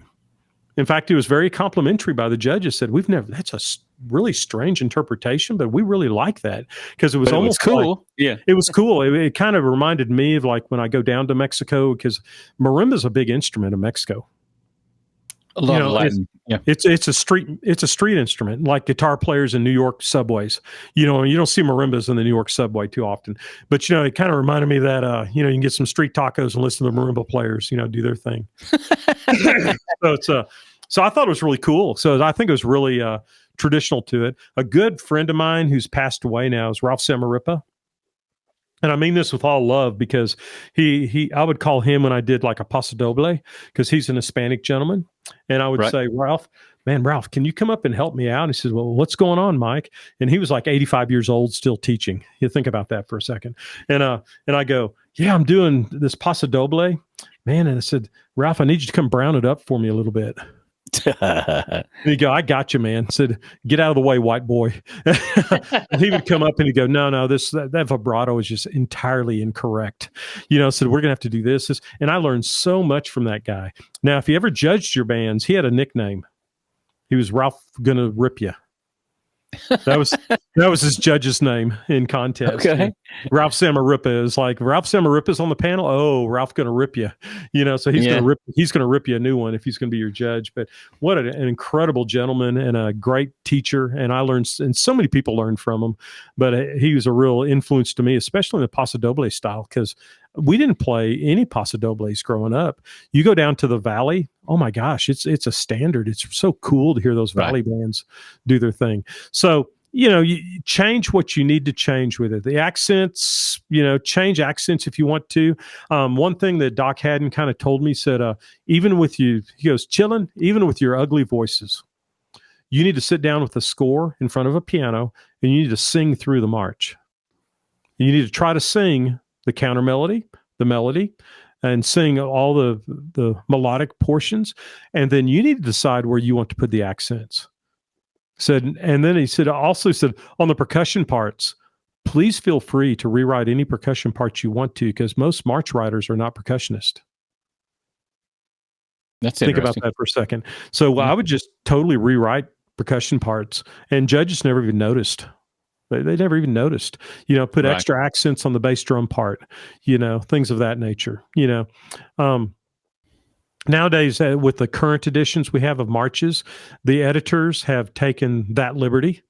In fact, it was very complimentary by the judges. Said, that's a really strange interpretation, but we really like that because it was almost cool. It was cool. It kind of reminded me of like when I go down to Mexico, because marimba is a big instrument in Mexico. A lot of Latin. It's a street instrument, like guitar players in New York subways. You don't see marimbas in the New York subway too often. But it kind of reminded me that you can get some street tacos and listen to the marimba players, do their thing. So I thought it was really cool. So I think it was really traditional to it. A good friend of mine who's passed away now is Ralph Samarripa. And I mean this with all love because I would call him when I did like a paso doble because he's an Hispanic gentleman. And I would say, Ralph, can you come up and help me out? And he says, well, what's going on, Mike? And he was like 85 years old, still teaching. You think about that for a second. And I go, yeah, I'm doing this paso doble, man. And I said, Ralph, I need you to come brown it up for me a little bit. And he'd go, I got you, man. Said, get out of the way, white boy. And he would come up and he'd go, no, that vibrato is just entirely incorrect. Said, we're gonna have to do this. And I learned so much from that guy. Now, if he ever judged your bands, he had a nickname. He was Ralph Gonna Rip Ya. That was his judge's name in contest. Okay. Ralph Samarripa is like, Ralph Samarripa's on the panel. Oh, Ralph gonna rip you. So he's gonna rip you a new one if he's gonna be your judge. But what an incredible gentleman and a great teacher. And I learned, and so many people learned from him. But he was a real influence to me, especially in the paso doble style, because we didn't play any paso dobles growing up. You go down to the valley. Oh my gosh, it's a standard. It's so cool to hear those valley bands do their thing. So, you change what you need to change with it. The accents, change accents if you want to. One thing that Doc Haddon kind of told me, said, even with you, he goes, chillin', even with your ugly voices, you need to sit down with a score in front of a piano and you need to sing through the march. You need to try to sing the counter melody, the melody, and sing all the melodic portions. And then you need to decide where you want to put the accents. And then he said, on the percussion parts, please feel free to rewrite any percussion parts you want to, because most march writers are not percussionists. Think about that for a second. So I would just totally rewrite percussion parts, and judges never even noticed. They never even noticed, put extra accents on the bass drum part, things of that nature, Nowadays, with the current editions we have of marches, the editors have taken that liberty.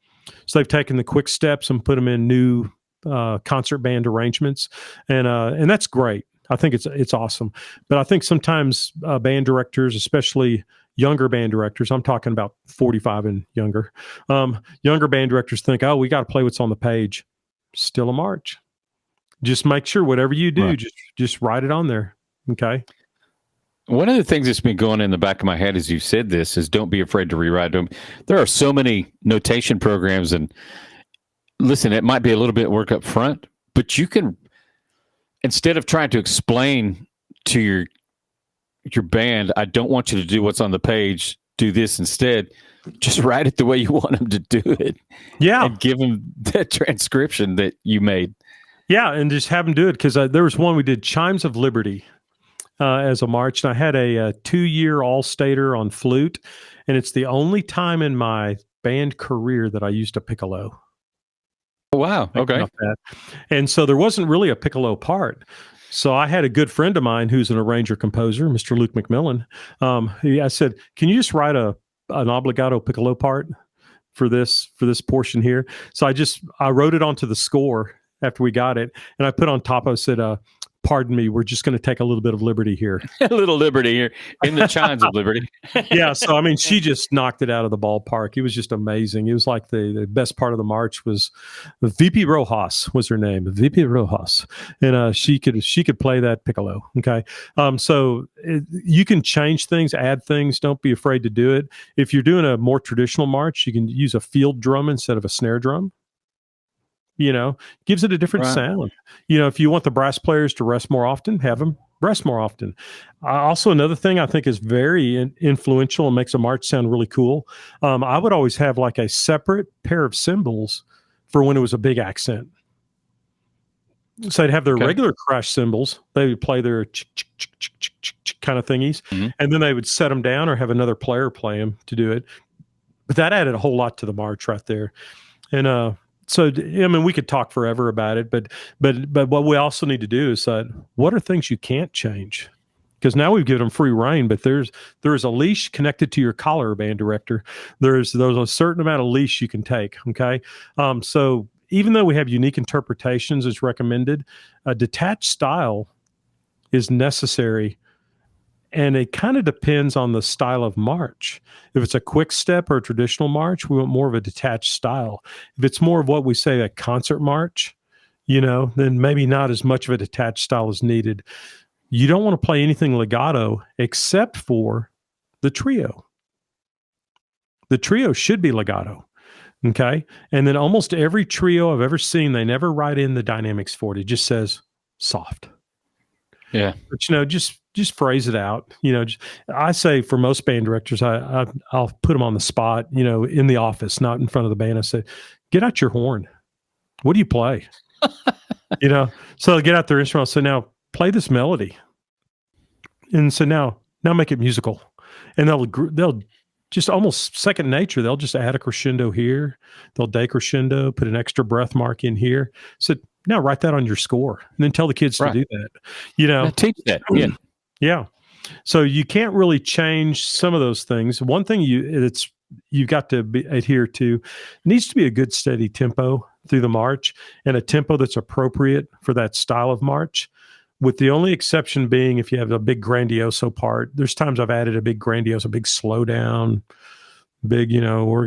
So they've taken the quick steps and put them in new concert band arrangements. And that's great. I think it's awesome. But I think sometimes band directors, especially younger band directors, I'm talking about 45 and younger, younger band directors think, oh, we got to play what's on the page. Still a march. Just make sure whatever you do, just write it on there. Okay. One of the things that's been going in the back of my head as you said this is don't be afraid to rewrite them. There are so many notation programs, and listen, it might be a little bit of work up front, but you can, instead of trying to explain to your band, I don't want you to do what's on the page. Do this instead. Just write it the way you want them to do it. Yeah. And give them that transcription that you made. Yeah. And just have them do it. Because there was one we did, Chimes of Liberty, as a march. And I had a 2-year all-stater on flute. And it's the only time in my band career that I used a piccolo. Oh, wow. Okay. And so there wasn't really a piccolo part. So I had a good friend of mine who's an arranger composer, Mr. Luke McMillan. I said, "Can you just write an obligato piccolo part for this portion here?" So I wrote it onto the score after we got it, and I put on top. I said, "Pardon me, we're just going to take a little bit of liberty here." A little liberty here in the chimes of liberty. Yeah. So, I mean, she just knocked it out of the ballpark. It was just amazing. It was like the best part of the march was VP Rojas was her name, VP Rojas. And she could play that piccolo. Okay. So you can change things, add things. Don't be afraid to do it. If you're doing a more traditional march, you can use a field drum instead of a snare drum. Gives it a different sound. If you want the brass players to rest more often, have them rest more often. Also, another thing I think is very influential and makes a march sound really cool. I would always have like a separate pair of cymbals for when it was a big accent. So they'd have their regular crash cymbals. They would play their kind of thingies, and then they would set them down or have another player play them to do it. But that added a whole lot to the march right there. And so, I mean, we could talk forever about it, but what we also need to do is what are things you can't change? Because now we've given them free rein, but there's a leash connected to your collar, band director. There's a certain amount of leash you can take. Okay, so even though we have unique interpretations as recommended, a detached style is necessary. And it kind of depends on the style of march. If it's a quick step or a traditional march, we want more of a detached style. If it's more of what we say a concert march, then maybe not as much of a detached style is needed. You don't want to play anything legato except for the trio. The trio should be legato. Okay. And then almost every trio I've ever seen, they never write in the dynamics for it. It just says soft. Yeah. But, just phrase it out. I say for most band directors, I'll put them on the spot, in the office, not in front of the band. I say, get out your horn. What do you play? So they'll get out their instrument. I'll say, now play this melody. And so now make it musical. And they'll just almost second nature. They'll just add a crescendo here. They'll decrescendo, put an extra breath mark in here. So now write that on your score and then tell the kids to do that. Teach that. Yeah. Yeah. So you can't really change some of those things. One thing you've got to adhere to needs to be a good steady tempo through the march and a tempo that's appropriate for that style of march. With the only exception being if you have a big grandioso part. There's times I've added a big grandiose, a big slowdown, big, we're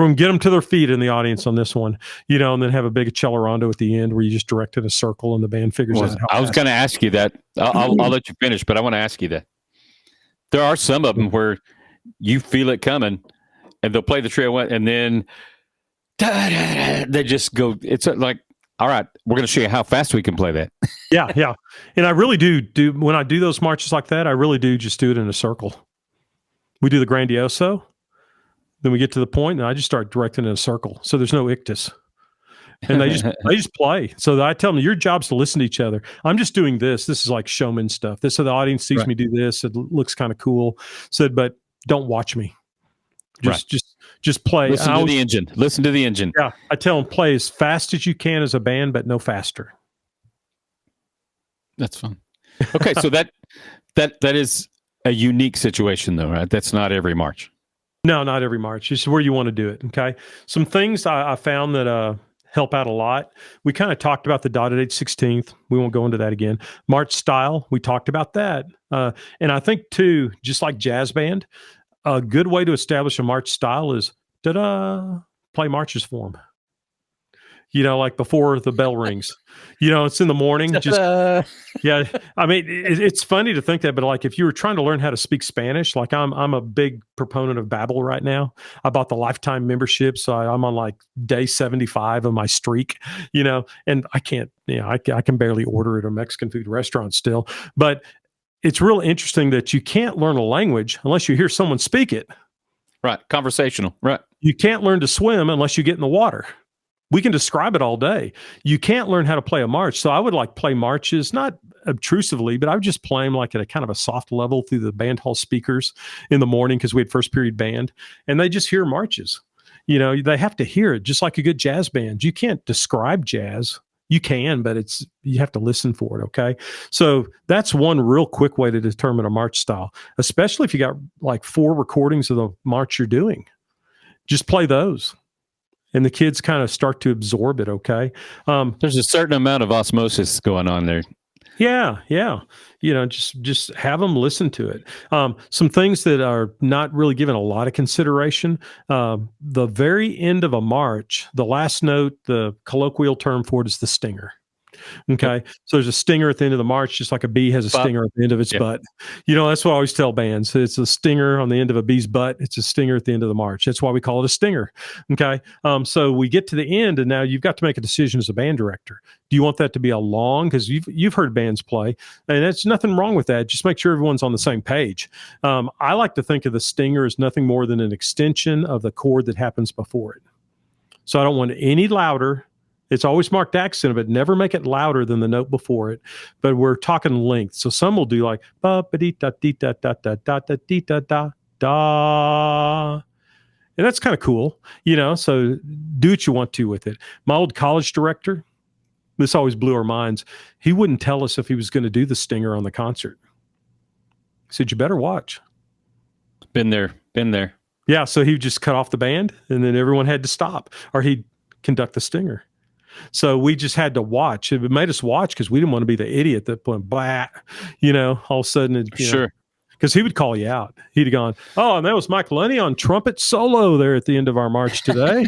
gonna get them to their feet in the audience on this one, and then have a big accelerando at the end where you just direct in a circle and the band figures out how. I was going to ask you that. I'll let you finish, but I want to ask you that. There are some of them where you feel it coming, and they'll play the trio, and then they just go. It's like, all right, we're going to show you how fast we can play that. Yeah, and I really do when I do those marches like that. I really do just do it in a circle. We do the grandioso, then we get to the point, and I just start directing in a circle. So there's no ictus. And they just play. So I tell them, your job's to listen to each other. I'm just doing this. This is like showman stuff. So the audience sees me do this. It looks kind of cool. But don't watch me. Just play. Listen to the engine. Listen to the engine. Yeah. I tell them, play as fast as you can as a band, but no faster. That's fun. Okay. So that is a unique situation though, right? That's not every march. No, not every march. It's where you want to do it. Okay. Some things I found that help out a lot. We kind of talked about the dotted 8/16. We won't go into that again. March style. We talked about that. And I think too, just like jazz band, a good way to establish a march style is play marches for them. Like before the bell rings, it's in the morning. Yeah. I mean, it's funny to think that, but like if you were trying to learn how to speak Spanish, like I'm a big proponent of Babbel right now. I bought the lifetime membership. So I'm on like day 75 of my streak, and I can't, I can barely order at a Mexican food restaurant still, but it's real interesting that you can't learn a language unless you hear someone speak it. Right. Conversational. Right. You can't learn to swim unless you get in the water. We can describe it all day. You can't learn how to play a march. So I would like play marches, not obtrusively, but I would just play them like at a kind of a soft level through the band hall speakers in the morning because we had first period band, and they just hear marches. You know, they have to hear it just like a good jazz band. You can't describe jazz. You can, but you have to listen for it. Okay. So that's one real quick way to determine a march style, especially if you got like 4 recordings of the march you're doing. Just play those, and the kids kind of start to absorb it. Okay. There's a certain amount of osmosis going on there. Yeah. You know, just have them listen to it. Some things that are not really given a lot of consideration. The very end of a march, the last note, the colloquial term for it is the stinger. Okay. Yep. So there's a stinger at the end of the march, just like a bee has a stinger at the end of its butt. You know, that's what I always tell bands. It's a stinger on the end of a bee's butt. It's a stinger at the end of the march. That's why we call it a stinger. Okay. So we get to the end, and now you've got to make a decision as a band director. Do you want that to be a long, because you've heard bands play, and there's nothing wrong with that. Just make sure everyone's on the same page. I like to think of the stinger as nothing more than an extension of the chord that happens before it. So I don't want it any louder. It's always marked accent, but never make it louder than the note before it. But we're talking length. So some will do like ba ba dee da dee da da da da da dee da da da. And that's kind of cool, you know. So do what you want to with it. My old college director, this always blew our minds. He wouldn't tell us if he was going to do the stinger on the concert. He said, "You better watch." Been there. Yeah. So he would just cut off the band, and then everyone had to stop, or he'd conduct the stinger. So we just had to watch. It made us watch because we didn't want to be the idiot that went blah, you know, all of a sudden. Sure. Because he would call you out. He'd have gone, "Oh, and that was Mike Lenny on trumpet solo there at the end of our march today."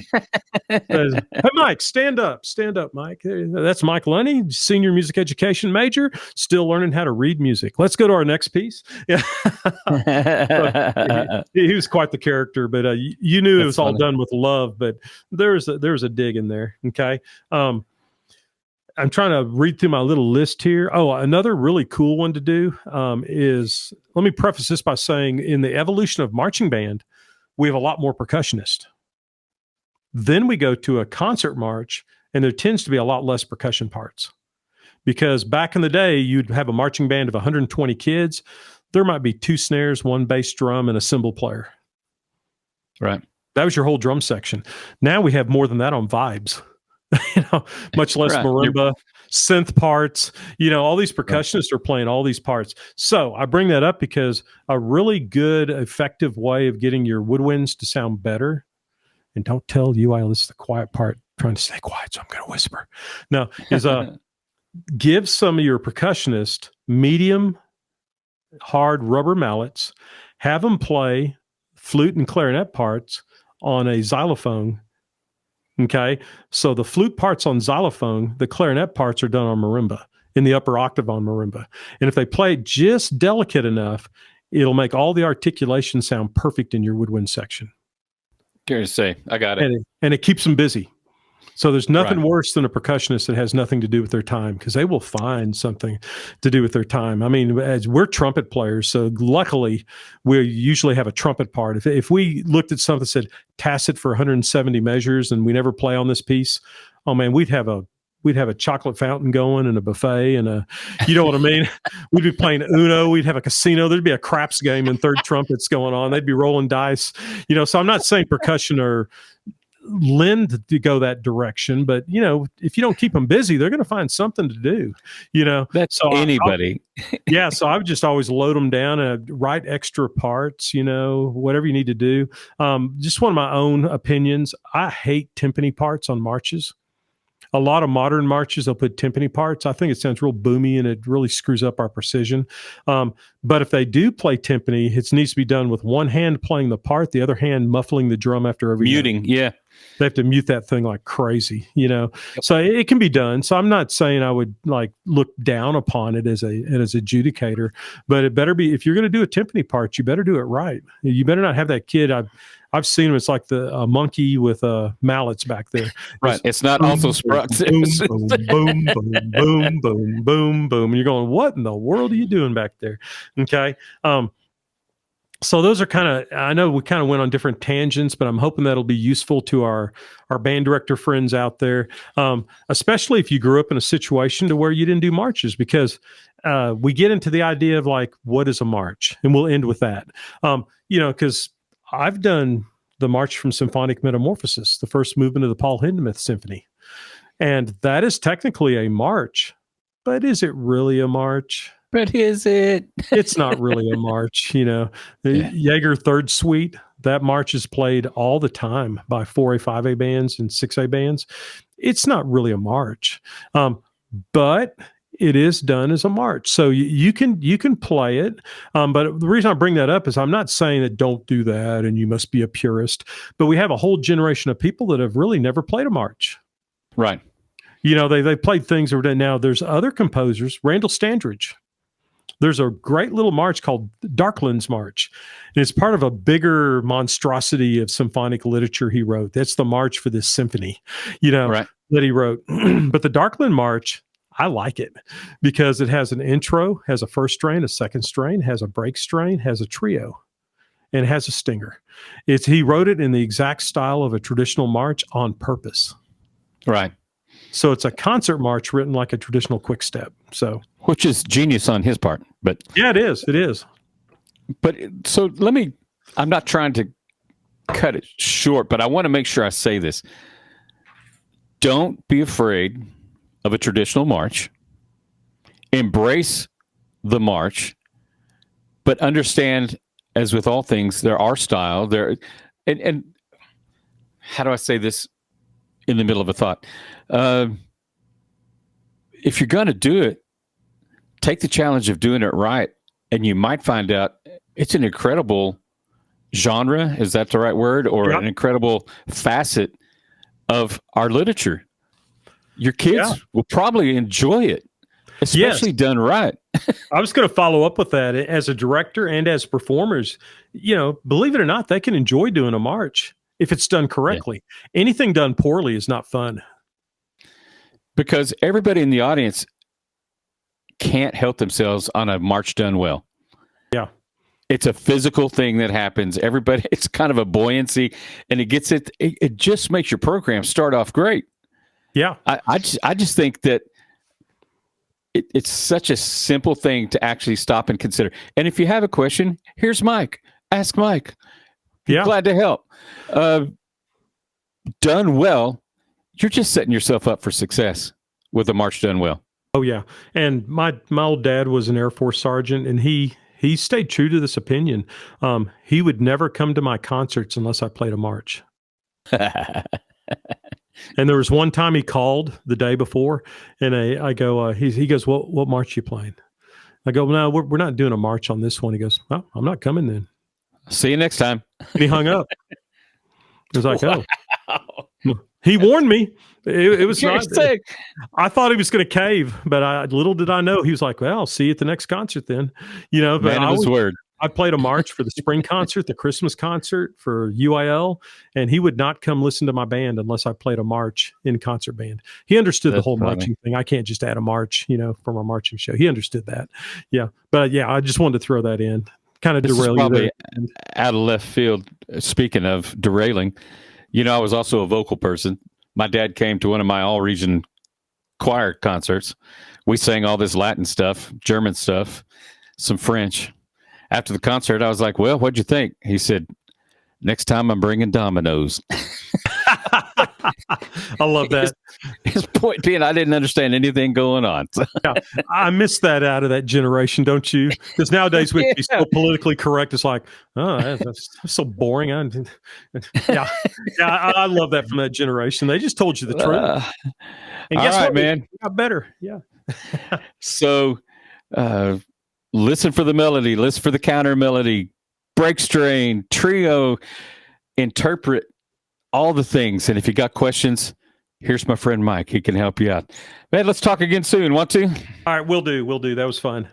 Hey, Mike, stand up, Mike. That's Mike Lenny, senior music education major, still learning how to read music. Let's go to our next piece. Yeah. He was quite the character, but you knew it was all done with love. But there's a dig in there. Okay. I'm trying to read through my little list here. Oh, another really cool one to do is, let me preface this by saying, in the evolution of marching band, we have a lot more percussionists. Then we go to a concert march, and there tends to be a lot less percussion parts. Because back in the day, you'd have a marching band of 120 kids. There might be 2 snares, 1 bass drum, and a cymbal player. Right. That was your whole drum section. Now we have more than that on vibes. You know, much less marimba, synth parts. You know, all these percussionists are playing all these parts. So I bring that up because a really good, effective way of getting your woodwinds to sound better, and don't tell you this is the quiet part, trying to stay quiet, so I'm going to whisper. No, is give some of your percussionists medium, hard rubber mallets, have them play flute and clarinet parts on a xylophone. Okay, so the flute parts on xylophone, the clarinet parts are done on marimba, in the upper octave on marimba. And if they play it just delicate enough, it'll make all the articulation sound perfect in your woodwind section. Curious to say, I got it. And it keeps them busy. So there's nothing worse than a percussionist that has nothing to do with their time, because they will find something to do with their time. I mean, as we're trumpet players, so luckily we usually have a trumpet part. If we looked at something that said tacit for 170 measures and we never play on this piece, oh man, we'd have a chocolate fountain going and a buffet and you know what I mean? We'd be playing Uno. We'd have a casino. There'd be a craps game and third trumpets going on. They'd be rolling dice, you know. So I'm not saying percussion or lend to go that direction, but you know, if you don't keep them busy, they're going to find something to do, you know. That's so anybody. Yeah. So I would just always load them down and write extra parts, you know, whatever you need to do. Just one of my own opinions. I hate timpani parts on marches. A lot of modern marches, they'll put timpani parts. I think it sounds real boomy and it really screws up our precision. But if they do play timpani, it needs to be done with one hand playing the part, the other hand muffling the drum after every muting. note. Yeah. They have to mute that thing like crazy, you know. Yep. So it can be done. So I'm not saying I would like look down upon it as adjudicator, but it better be, if you're going to do a timpani part, you better do it right. You better not have that kid. I've seen him. It's like the monkey with mallets back there. Right. It's not boom, also boom, Sprucks. boom, boom, boom, boom, boom, boom, boom. And you're going, what in the world are you doing back there? Okay. So those are kind of, I know we kind of went on different tangents, but I'm hoping that'll be useful to our band director friends out there, especially if you grew up in a situation to where you didn't do marches, because we get into the idea of like, what is a march? And we'll end with that. You know, because I've done the March from Symphonic Metamorphosis, the first movement of the Paul Hindemith Symphony. And that is technically a march, but is it really a march? But is it? It's not really a march, you know. The Jaeger Third Suite, that march is played all the time by 4A, 5A bands and 6A bands. It's not really a march, but it is done as a march. So you can play it. But the reason I bring that up is I'm not saying that don't do that and you must be a purist, but we have a whole generation of people that have really never played a march. Right. You know, they played things that were done. Now there's other composers, Randall Standridge. There's a great little march called Darklands March. And it's part of a bigger monstrosity of symphonic literature he wrote. That's the march for this symphony, you know, Right. that he wrote. But the Darkland March, I like it because it has an intro, has a first strain, a second strain, has a break strain, has a trio, and has a stinger. He wrote it in the exact style of a traditional march on purpose. Right. So it's a concert march written like a traditional quick step. So, which is genius on his part. But yeah, it is. It is. But so I'm not trying to cut it short, but I want to make sure I say this. Don't be afraid of a traditional march. Embrace the march, but understand, as with all things, there are style there. And how do I say this in the middle of a thought? If you're going to do it, take the challenge of doing it right, and you might find out it's an incredible genre. Is that the right word? Or an incredible facet of our literature. Your kids will probably enjoy it, especially done right. I was going to follow up with that. As a director and as performers, you know, believe it or not, they can enjoy doing a march if it's done correctly. Yeah. Anything done poorly is not fun. Because everybody in the audience can't help themselves on a march done well. Yeah. It's a physical thing that happens. Everybody, it's kind of a buoyancy, and it just makes your program start off great. Yeah. I just think that it's such a simple thing to actually stop and consider. And if you have a question, here's Mike. Ask Mike. Be glad to help. Done well, you're just setting yourself up for success with a march done well. Oh yeah. And my old dad was an Air Force sergeant, and he stayed true to this opinion. He would never come to my concerts unless I played a march. And there was one time he called the day before, and I go, he goes, what march you playing? I go, no, we're not doing a march on this one. He goes, well, I'm not coming then. See you next time. And he hung up. It was like, oh, he warned me. It was not. I thought he was going to cave, but little did I know he was like, "Well, I'll see you at the next concert then." You know, but man of his word. I played a march for the spring concert, the Christmas concert for UIL, and he would not come listen to my band unless I played a march in concert band. He understood the whole marching thing. I can't just add a march, you know, from our marching show. He understood that. Yeah, but yeah, I just wanted to throw that in. Kind of derail you there. Out of left field. Speaking of derailing, you know, I was also a vocal person. My dad came to one of my all-region choir concerts. We sang all this Latin stuff, German stuff, some French. After the concert, I was like, well, what'd you think? He said, next time I'm bringing dominoes. I love that. His point being, I didn't understand anything going on. Yeah, I miss that out of that generation, don't you? Because nowadays we'd be so politically correct. It's like, oh, that's so boring. I love that from that generation. They just told you the truth. And guess what, man? It got better. Yeah. So listen for the melody, listen for the counter melody, break strain, trio, interpret all the things. And if you got questions, here's my friend Mike. He can help you out. Man, let's talk again soon. Want to? All right, we'll do. That was fun.